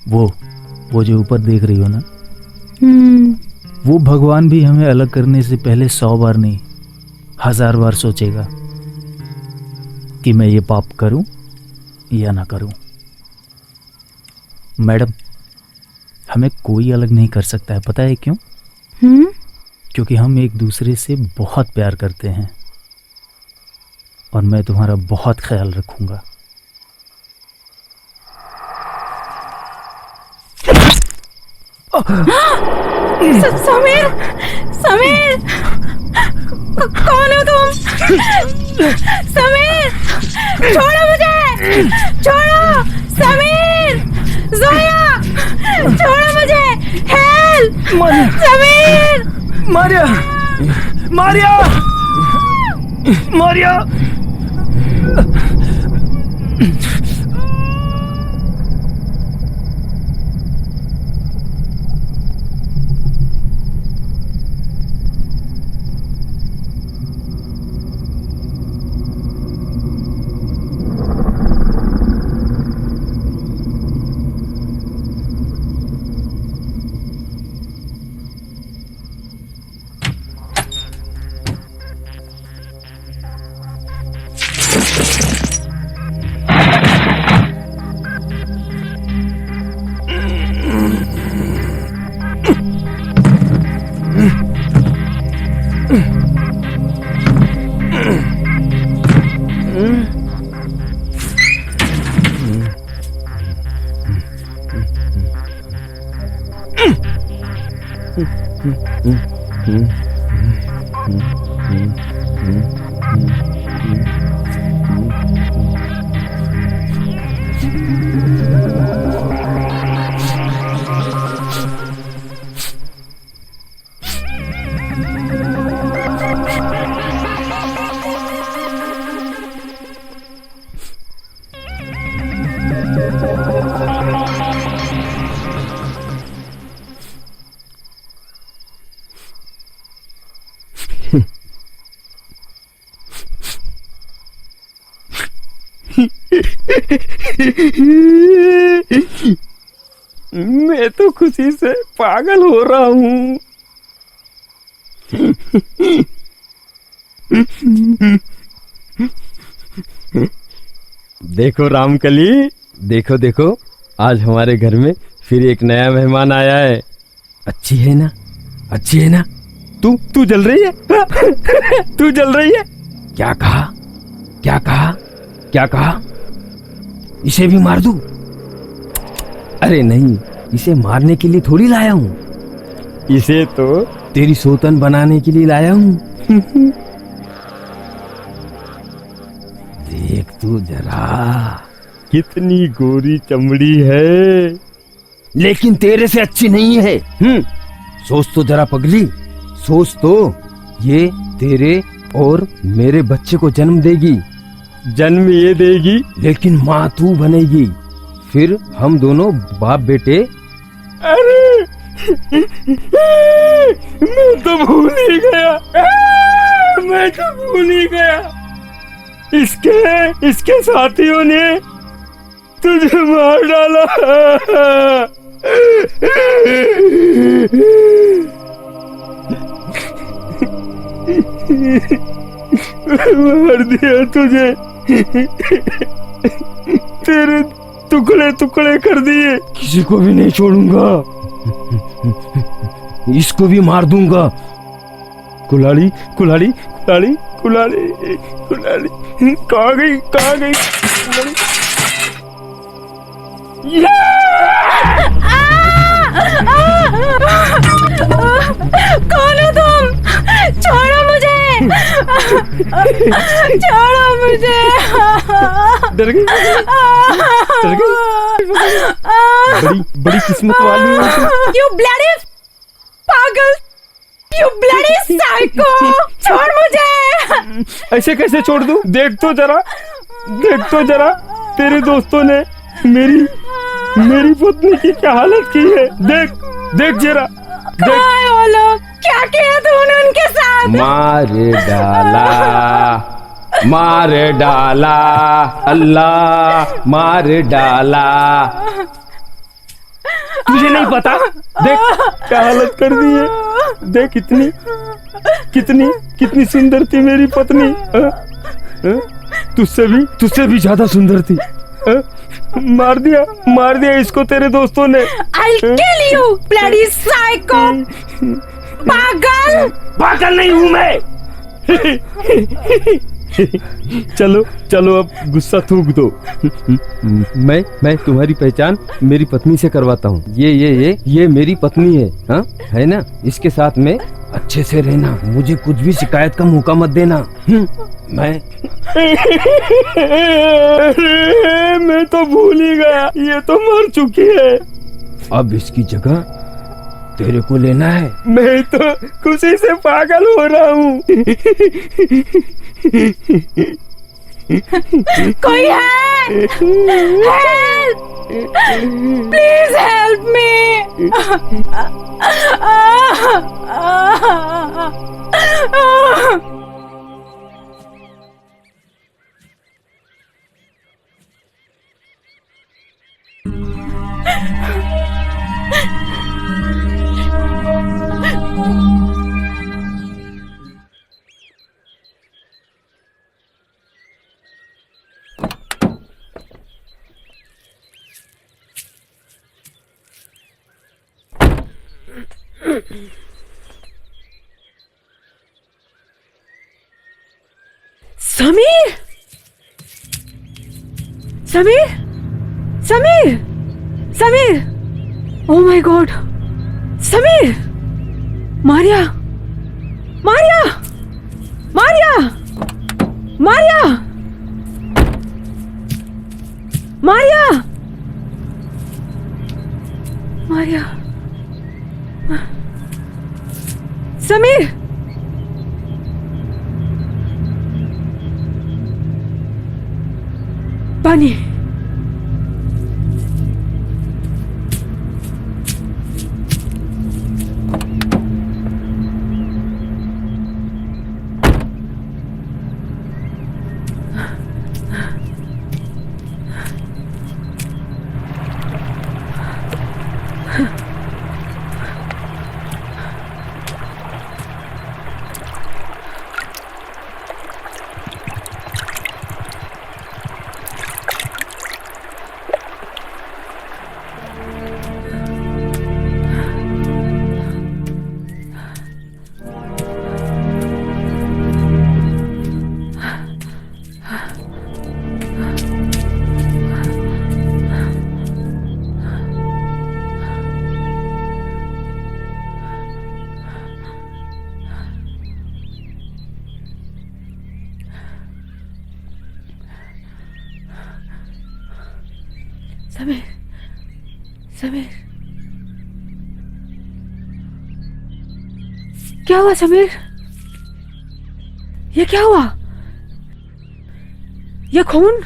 वो जो ऊपर देख रही हो ना, वो भगवान भी हमें अलग करने से पहले 100 बार नहीं 1000 बार सोचेगा कि मैं ये पाप करूं या ना करूं। मैडम, हमें कोई अलग नहीं कर सकता है, पता है क्यों? क्योंकि हम एक दूसरे से बहुत प्यार करते हैं और मैं तुम्हारा बहुत ख्याल रखूंगा। समीर, समीर, कौन हो तुम? समीर, छोड़ो मुझे, छोड़ो, समीर, जोया, छोड़ो मुझे, हेल्प, समीर, मारिया, मारिया, मारिया। मैं तो खुशी से पागल हो रहा हूँ। देखो रामकली, देखो देखो, आज हमारे घर में फिर एक नया मेहमान आया है। अच्छी है ना, अच्छी है ना? तू जल रही है? तू जल रही है? क्या कहा, क्या कहा, क्या कहा? इसे भी मार दूं? अरे नहीं, इसे मारने के लिए थोड़ी लाया हूँ, इसे तो तेरी सोतन बनाने के लिए लाया हूँ। देख तू जरा, कितनी गोरी चमड़ी है, लेकिन तेरे से अच्छी नहीं है। सोच तो जरा पगली, सोच तो, ये तेरे और मेरे बच्चे को जन्म देगी, जन्म ये देगी, लेकिन माँ तू बनेगी। फिर हम दोनों बाप बेटे। अरे मैं तो भूल ही गया, मैं तो भूल ही गया। इसके साथियों ने तुझे मार डाला। मार दिया तुझे, तेरे टुकड़े टुकड़े कर दिए। किसी को भी नहीं छोड़ूंगा, इसको भी मार दूंगा। कुल्हाड़ी कुल्हाड़ी कुल्हाड़ी कुल्हाड़ी कुल्हाड़ी, कहाँ गई, कहाँ गई? कौन हो तुम? छोड़ो मुझे, छोड़ो मुझे। डर गई, डर गई। बड़ी किस्मत वाली है तू। You bloody पागल, you bloody psycho, छोड़ मुझे। ऐसे कैसे छोड़ दूं? देख तो जरा, देख तो जरा, तेरे दोस्तों ने मेरी पत्नी की क्या हालत की है। देख देख जरा, कहाँ वो लोग? क्या किया तूने उनके साथ? मारे डाला, मारे डाला, अल्लाह मारे डाला। तुझे नहीं पता? देख क्या हालत कर दी है, देख कितनी कितनी कितनी सुंदर थी मेरी पत्नी। तुझसे भी ज्यादा सुंदर थी। मार दिया इसको तेरे दोस्तों ने। I'll kill you, bloody psycho! पागल नहीं हूँ मैं। चलो अब गुस्सा थूक दो। मैं तुम्हारी पहचान मेरी पत्नी से करवाता हूँ। ये मेरी पत्नी है, हाँ है ना? इसके साथ में अच्छे से रहना, मुझे कुछ भी शिकायत का मौका मत देना। मैं तो भूल ही गया, ये तो मर चुकी है। अब इसकी जगह तेरे को लेना है। मैं तो खुशी से पागल हो रहा हूँ। कोई है? Help! Please help me! Sameer! Sameer! Sameer! Sameer! Oh my God! Sameer! Maria! Maria! Maria! Maria! Maria! Maria! Sameer! पानी। समीर! समीर! क्या हुआ समीर? ये क्या हुआ? ये खून?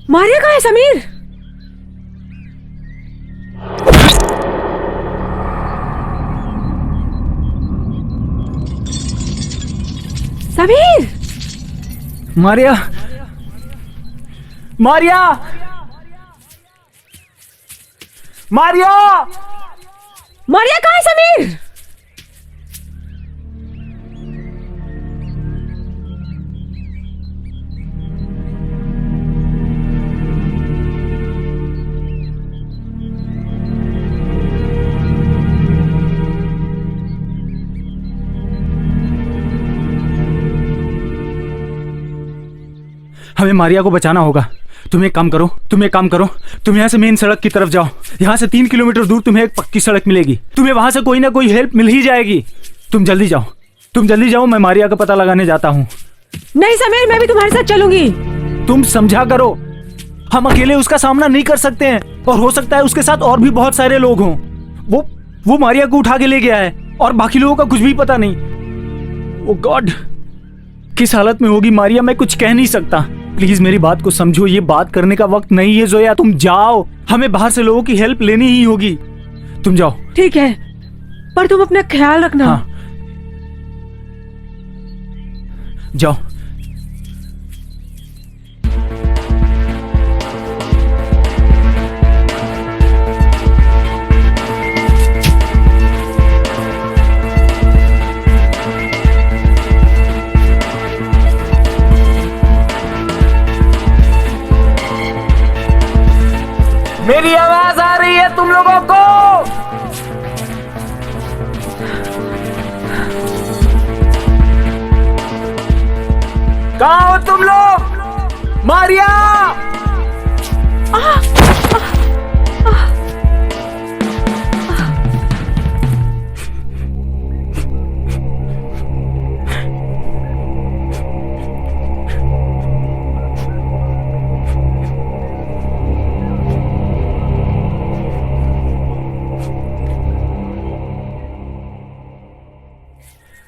मारिया कहाँ है समीर? समीर! मारिया! मारिया! मारिया! मारिया कहाँ है समीर? हमें मारिया को बचाना होगा। तुम एक काम करो, तुम यहाँ से मेन सड़क की तरफ जाओ। यहाँ से 3 किलोमीटर दूर तुम्हें एक पक्की सड़क मिलेगी। तुम्हें वहां से कोई ना कोई हेल्प मिल ही जाएगी। तुम जल्दी जाओ, मैं मारिया का पता लगाने जाता हूँ। नहीं समीर, मैं भी तुम्हारे साथ चलूंगी। तुम समझा करो, हम अकेले उसका सामना नहीं कर सकते हैं और हो सकता है उसके साथ और भी बहुत सारे लोग हों। वो मारिया को उठा के ले गया है और बाकी लोगों का कुछ भी पता नहीं। ओ गॉड, किस हालत में होगी मारिया मैं कुछ कह नहीं सकता। प्लीज मेरी बात को समझो, ये बात करने का वक्त नहीं है जोया। तुम जाओ, हमें बाहर से लोगों की हेल्प लेनी ही होगी। तुम जाओ। ठीक है, पर तुम अपना ख्याल रखना। हाँ। जाओ। मेरी आवाज आ रही है तुम लोगों को? कहाँ हो तुम लोग? मारिया!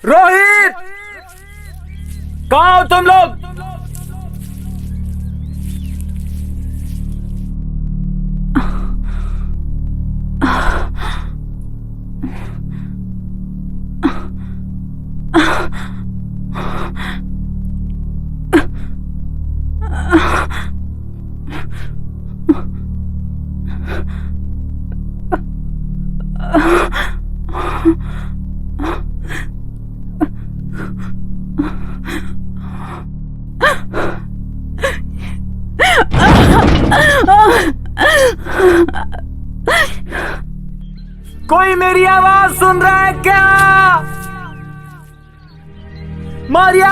रोहित! कहाँ हो तुम लोग? कोई मेरी आवाज सुन रहा है क्या? मारिया!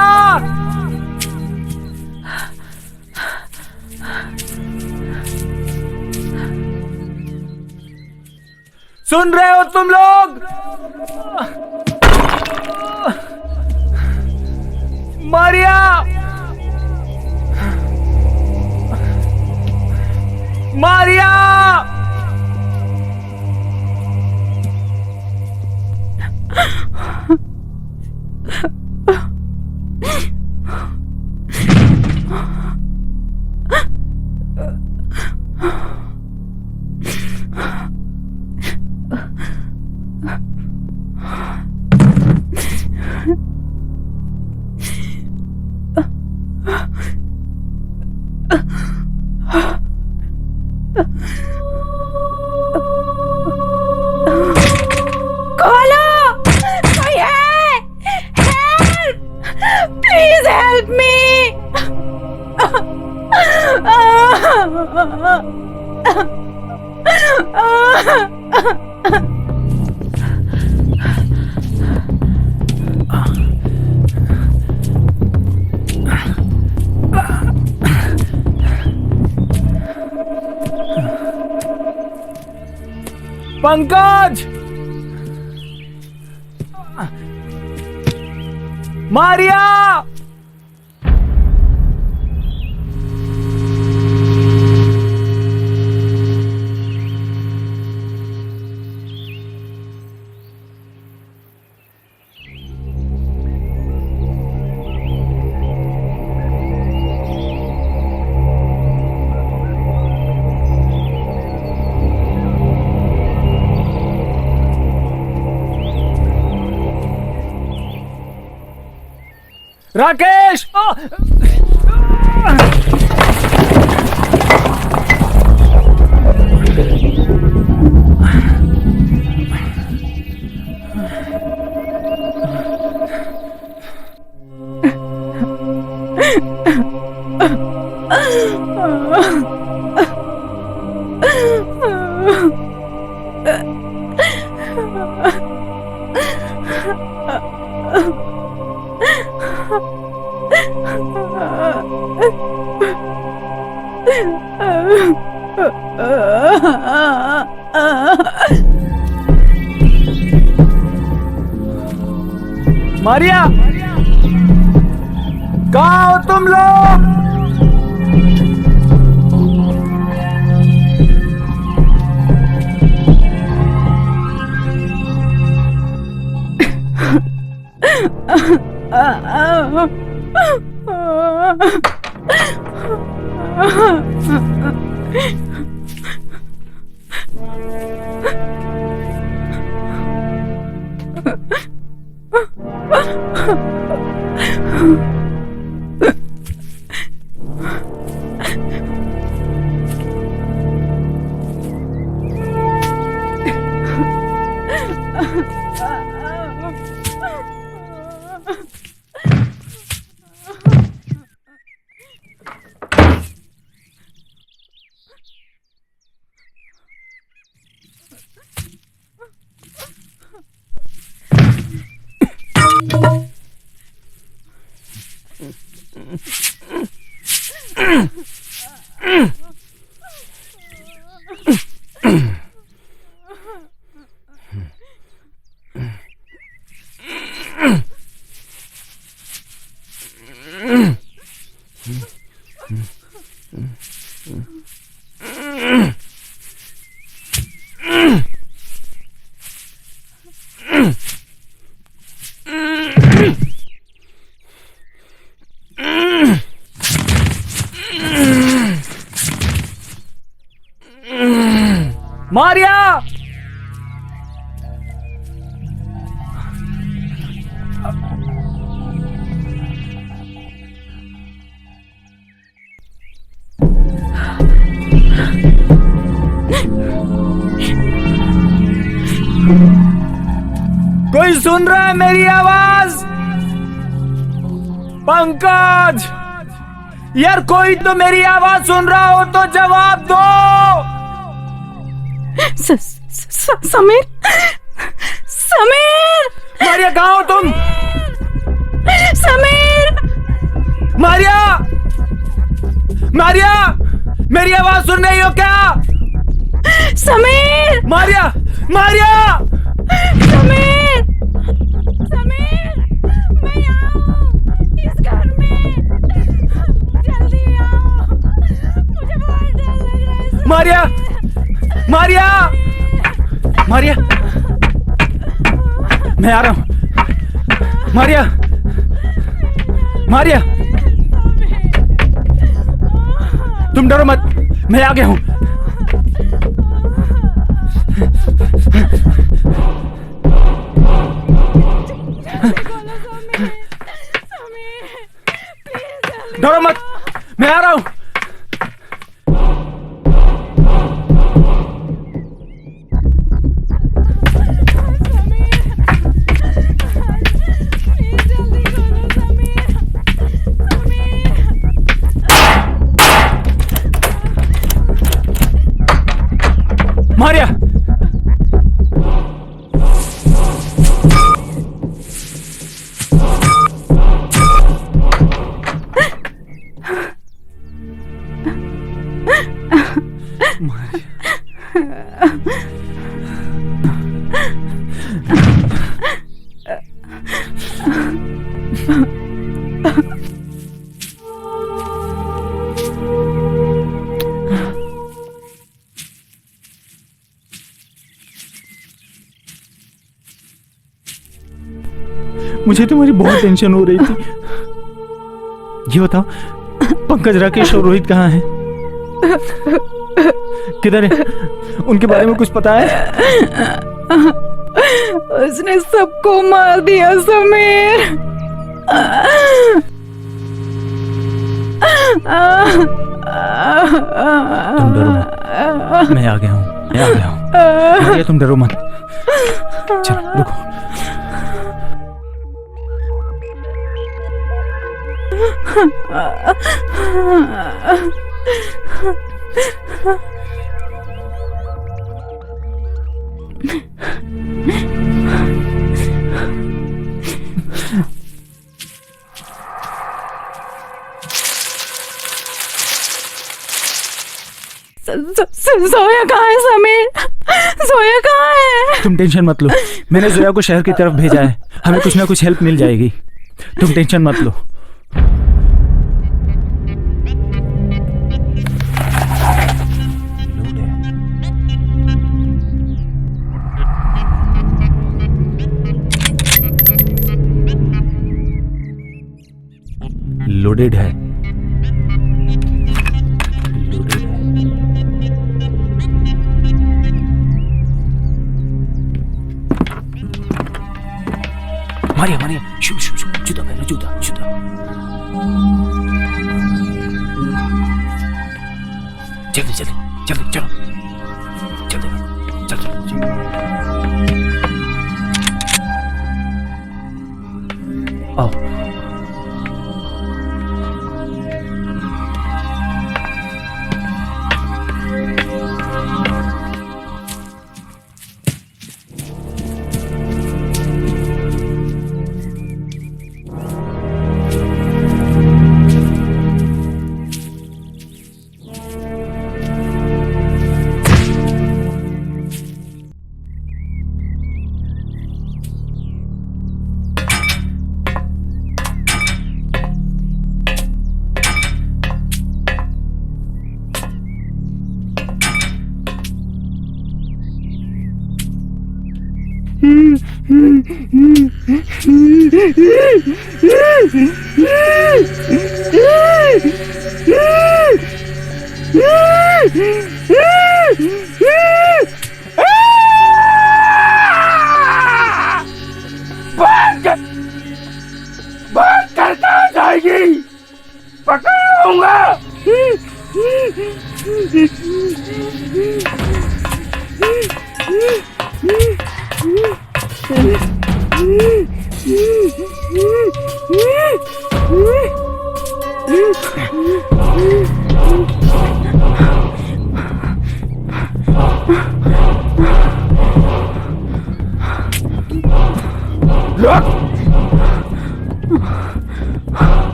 सुन रहे हो तुम लोग? मारिया! मारिया! खोलो! कोई है? Help! Please help me! Pankaj! Maria! Rakesh! Maria! कहाँ हो तुम लोग? मारिया, कोई सुन रहा है मेरी आवाज? पंकज, यार कोई तो मेरी आवाज सुन रहा हो तो जवाब दो। समीर, समीर, मारिया कहाँ हो तुम? समीर, मारिया, मारिया, मेरी आवाज सुन रही हो क्या? समीर, मारिया, मारिया, समीर, समीर, मैं यहाँ हूँ, इस घर में, जल्दी आओ, मुझे बहुत डर लग रहा है। मारिया, मारिया, मारिया, मैं आ रहा हूं। मारिया, मारिया, तुम डरो मत, मैं आ गया हूं। डरो मत, मैं आ रहा हूं। मारिया, मुझे तुम्हारी बहुत टेंशन हो रही थी। ये बताओ, पंकज, राकेश और रोहित कहाँ हैं? किधर है? उनके बारे में कुछ पता है? उसने सबको मार दिया समीर। तुम डरो मत, मैं आ गया हूँ, मैं आ गया हूँ। मारिया, तुम डरो मत। चलो रुको। जोया कहाँ है समीर? जोया कहाँ है? तुम टेंशन मत लो, मैंने जोया को शहर की तरफ भेजा है, हमें कुछ ना कुछ हेल्प मिल जाएगी। तुम टेंशन मत लो। लोडेड है, लोडेड है। मारिया, मारिया, शू शू शू, जूता पहनो, जूता, जूता। जल्दी जल्दी जल्दी, चलो जल्दी, चल चल चल। आओ। बात करता जाएगी, पकड़ूंगा।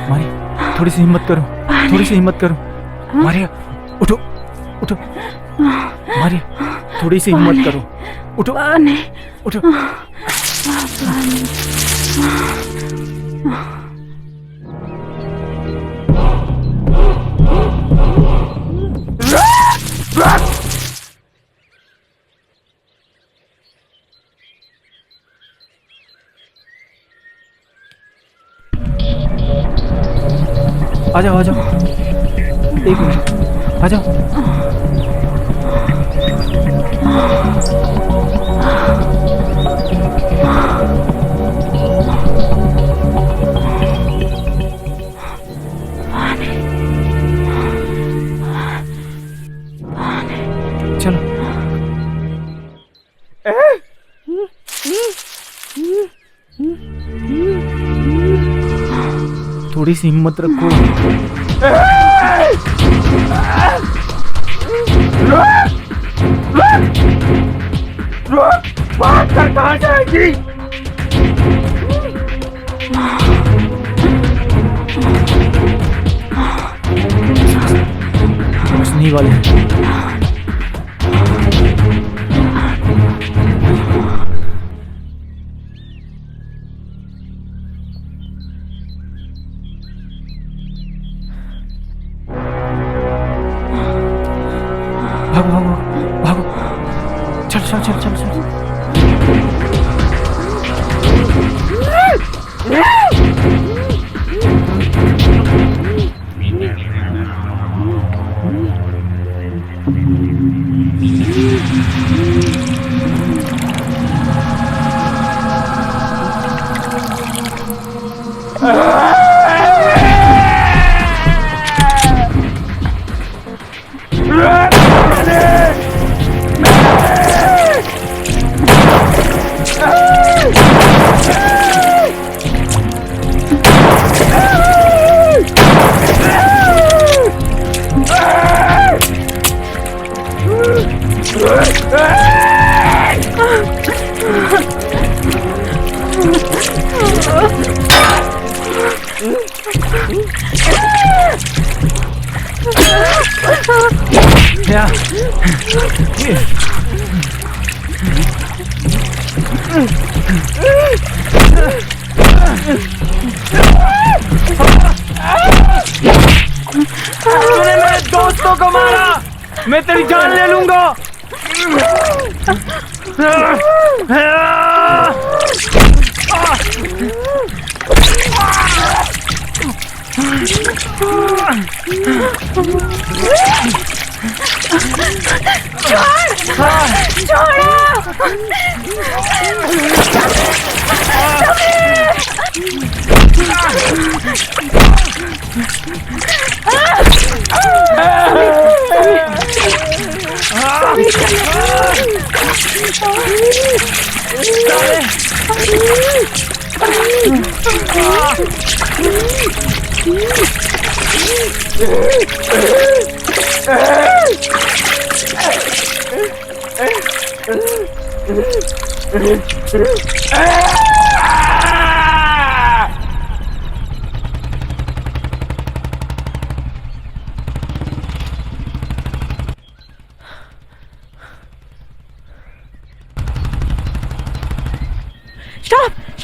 मारिया, थोड़ी सी हिम्मत करो, थोड़ी सी हिम्मत करो। मारिया, उठो, उठो। मारिया, थोड़ी सी हिम्मत करो, उठो, उठो। आ जाओ, आ जाओ, एक मिनट, आ जाओ। चलो। थोड़ी सी हिम्मत रखो। बात कर कहाँ जाएगी? हंसने वाले हैं। भागो, भागो, भागो। चल, चल, चल, चल, चल। तूने मेरे दोस्तों को मारा, मैं तेरी जान ले लूंगा।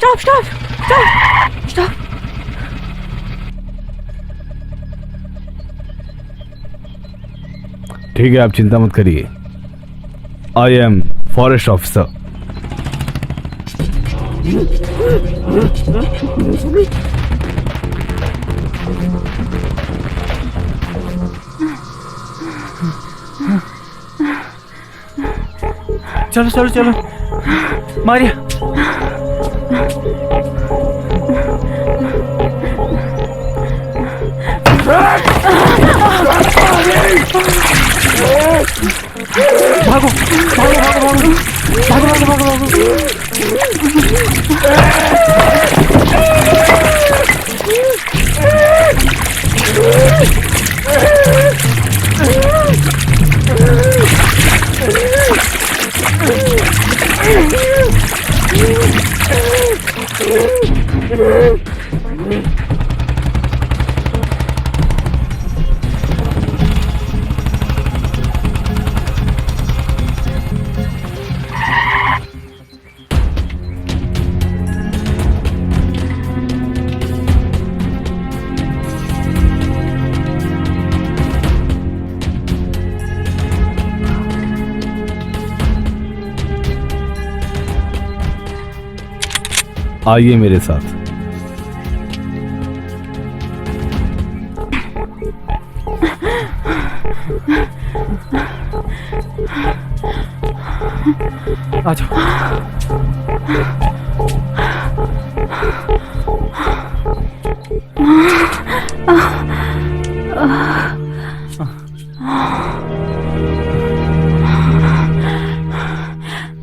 Stop stop stop stop. ठीक है, आप चिंता मत करिए। I am forest officer. चलो चलो चलो मारिया। भागो भागो भागो भागो भागो भागो भागो। आइए मेरे साथ। आ जाओ।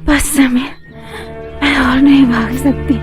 बस समय, मैं और नहीं भाग सकती।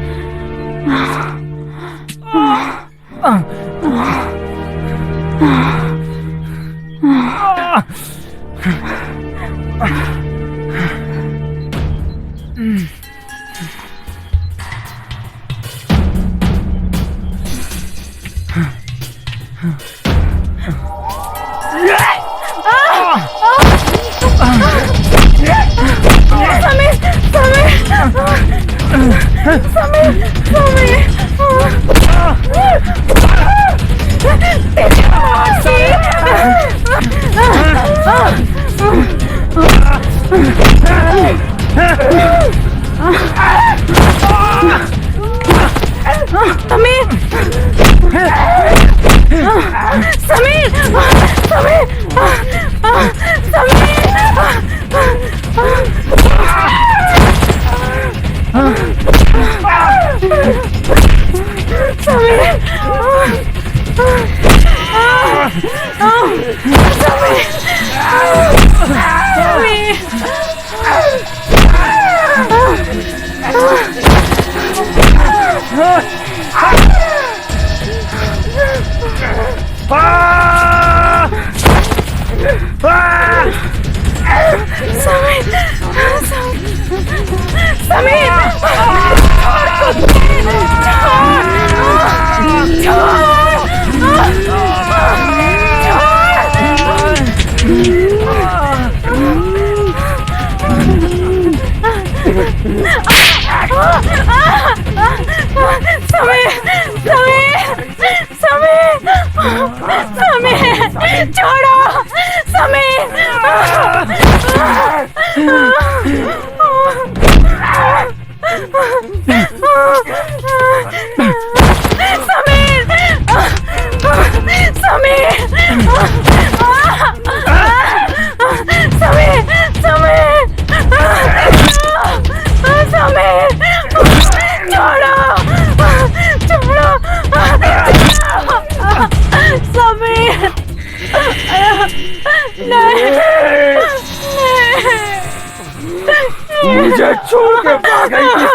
मुझे छोड़ के भाग गई थी।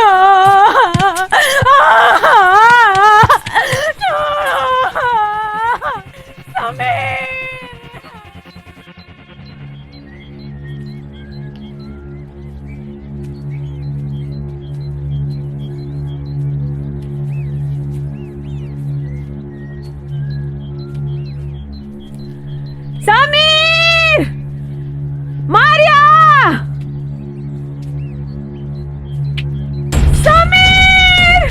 समीर! मारिया! समीर!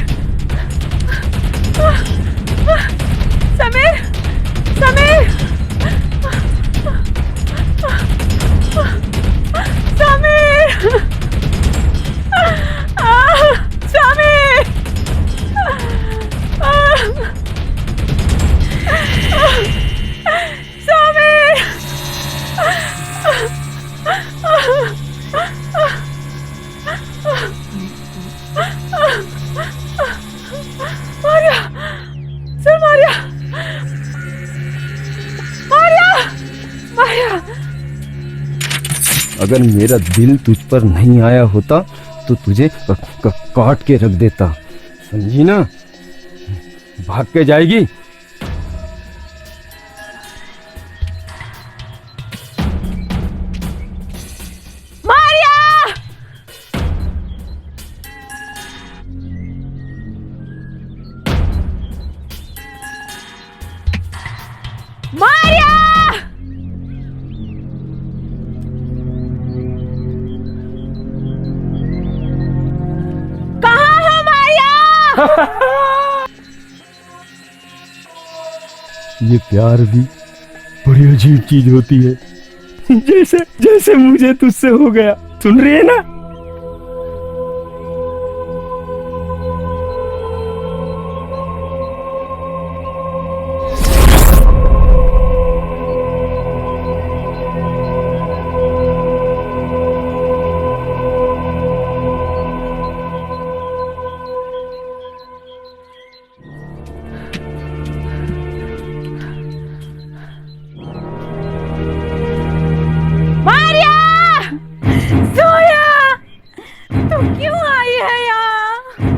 अगर मेरा दिल तुझ पर नहीं आया होता तो तुझे काट के रख देता, समझी ना? भाग के जाएगी? ये प्यार भी बड़ी अजीब चीज होती है, जैसे जैसे मुझे तुझसे हो गया। सुन रही है ना?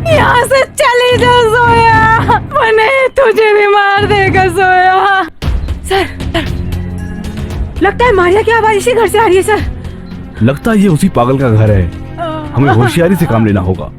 यहाँ से चली जा सोया, वरना तुझे भी मार देगा सोया। सर, लगता है मारिया की आवाज इसी घर से आ रही है सर। लगता है ये उसी पागल का घर है, हमें होशियारी से काम लेना होगा।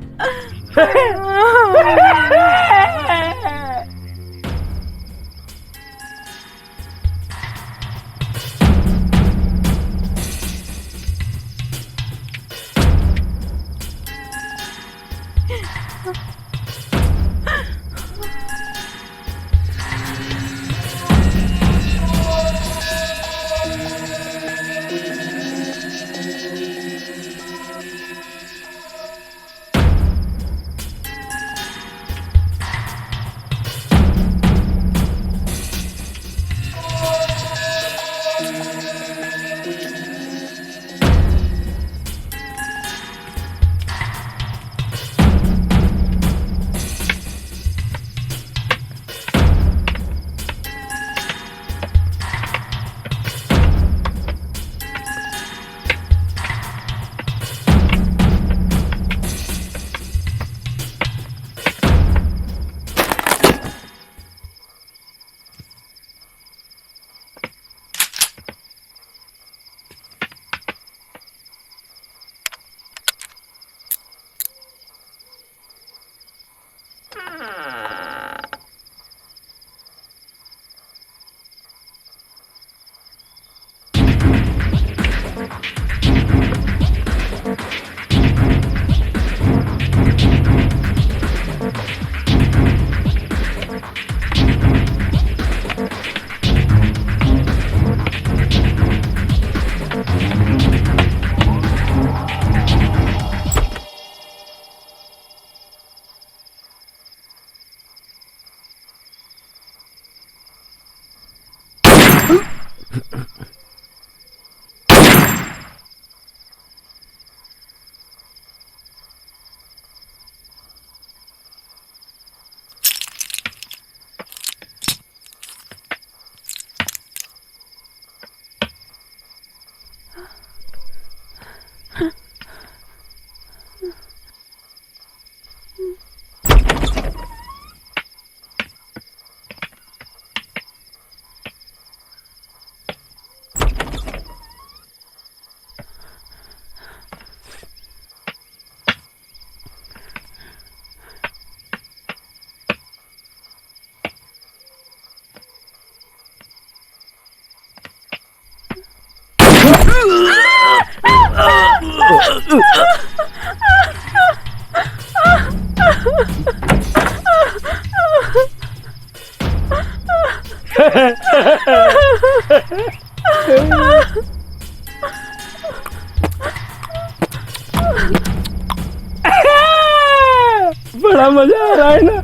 बड़ा मजा आ रहा है ना?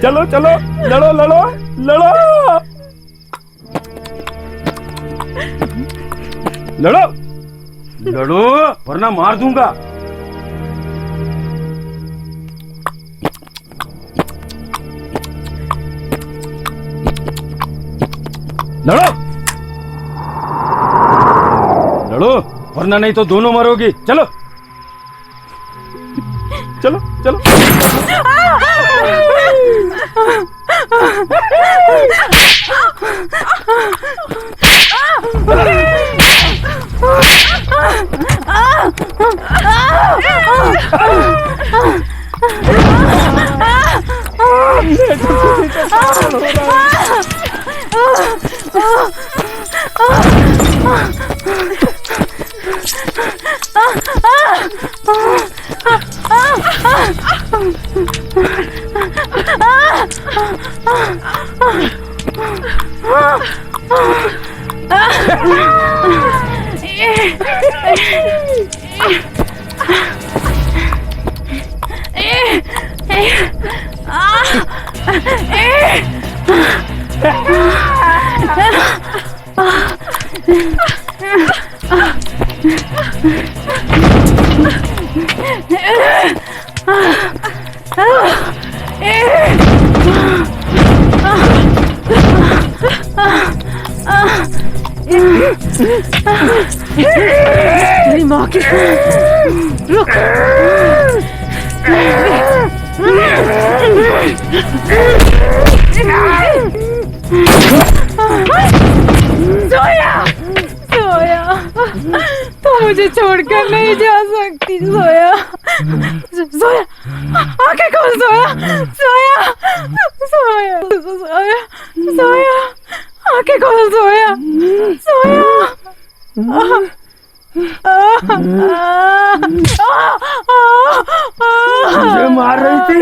चलो चलो, लड़ो लड़ो लड़ो लड़ो लड़ो, वरना मार दूंगा। वरना नहीं तो दोनों मरोगी। चलो चलो चलो। मेरी माँ की रुक। सोया, सोया, तू मुझे छोड़कर नहीं जा सकती सोया। सोया, आंखें खोल सोया, सोया, सोया, सोया, सोया, आंखें खोल सोया, सोया। मुझे मार रही थी।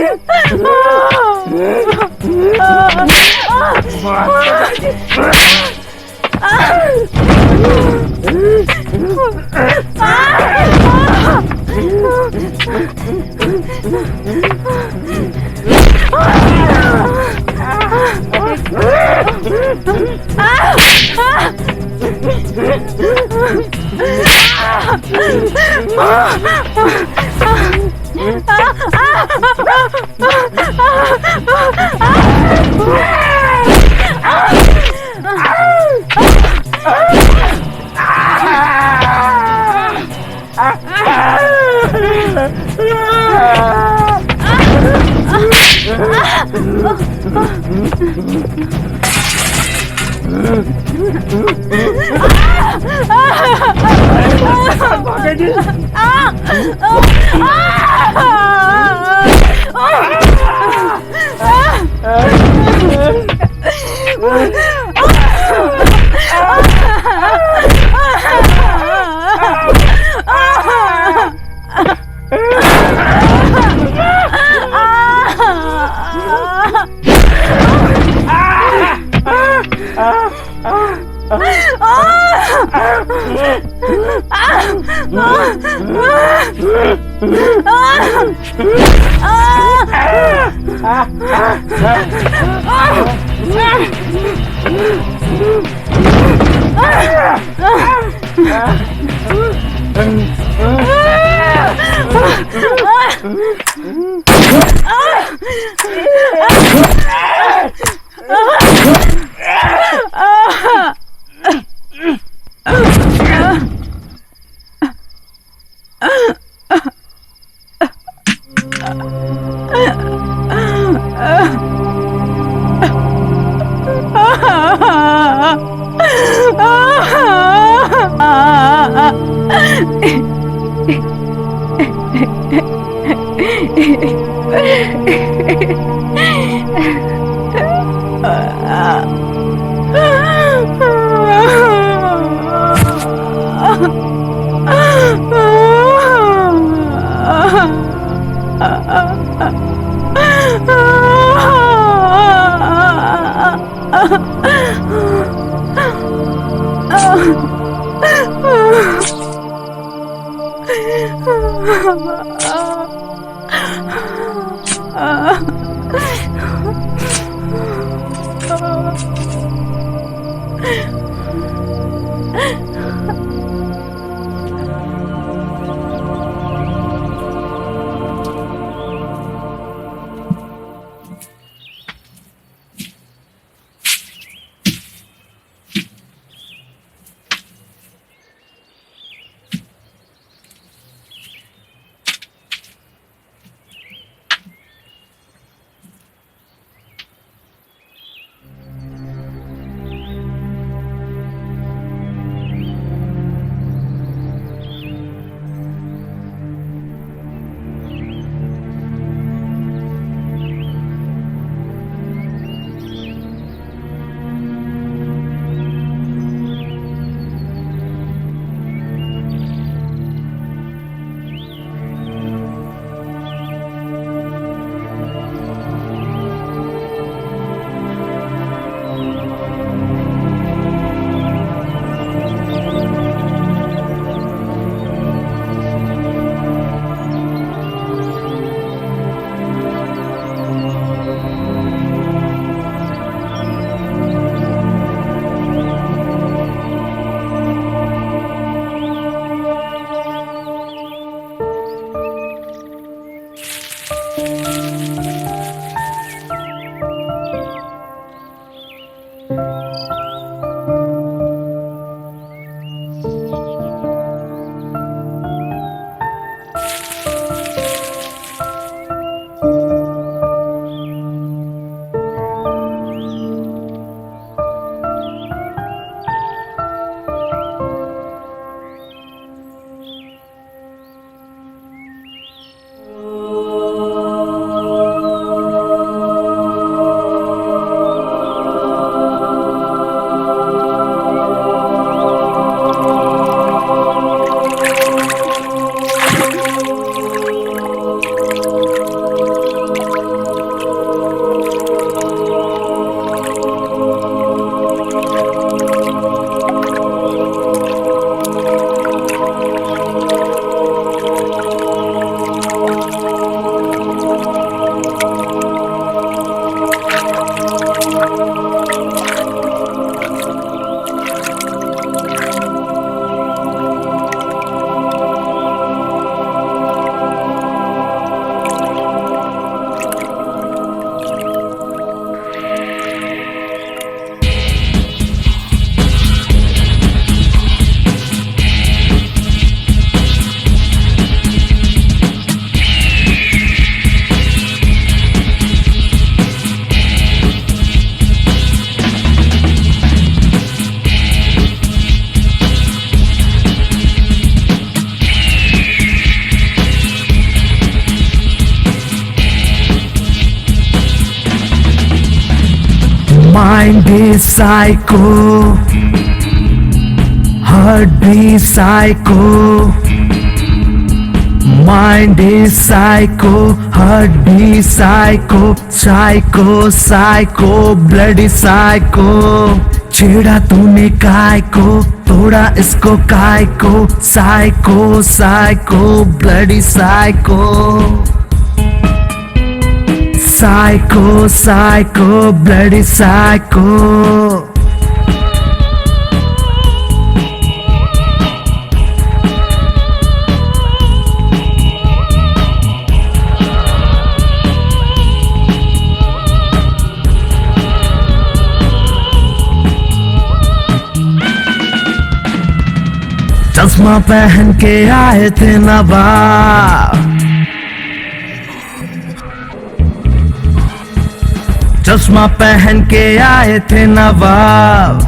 Mind is psycho, heart be psycho. Mind is psycho, heart be psycho. Psycho, psycho, bloody psycho. छेड़ा तूने काय को, तोड़ा इसको काय को. Psycho, psycho, bloody psycho. Psycho, psycho, bloody psycho. चश्मा पहन के आए थे नवाब, चश्मा पहन के आए थे नवाब.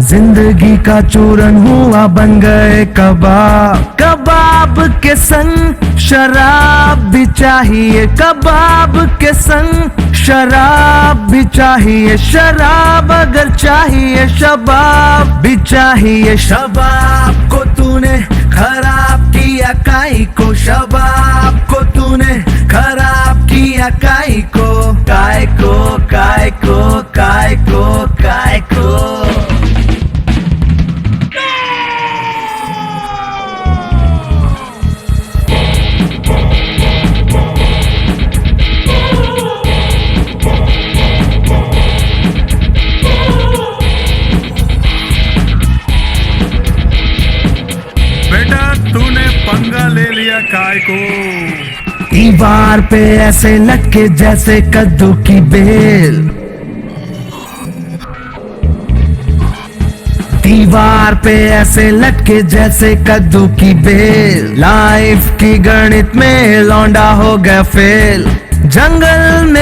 जिंदगी का चूरन हुआ बन गए कबाब. कबाब के संग शराब भी चाहिए, कबाब के संग शराब भी चाहिए. शराब अगर चाहिए शबाब भी चाहिए. शबाब को तूने खराब किया काई को, शबाब को तूने खराब किया काई को. काय को, काय को, काय को, काय को. बेटा तूने पंगा ले लिया काय को. दीवार पे ऐसे लटके जैसे कद्दू की बेल. दीवार पे ऐसे लटके जैसे कद्दू की बेल. लाइफ की गणित में लौंडा हो गया फेल. जंगल में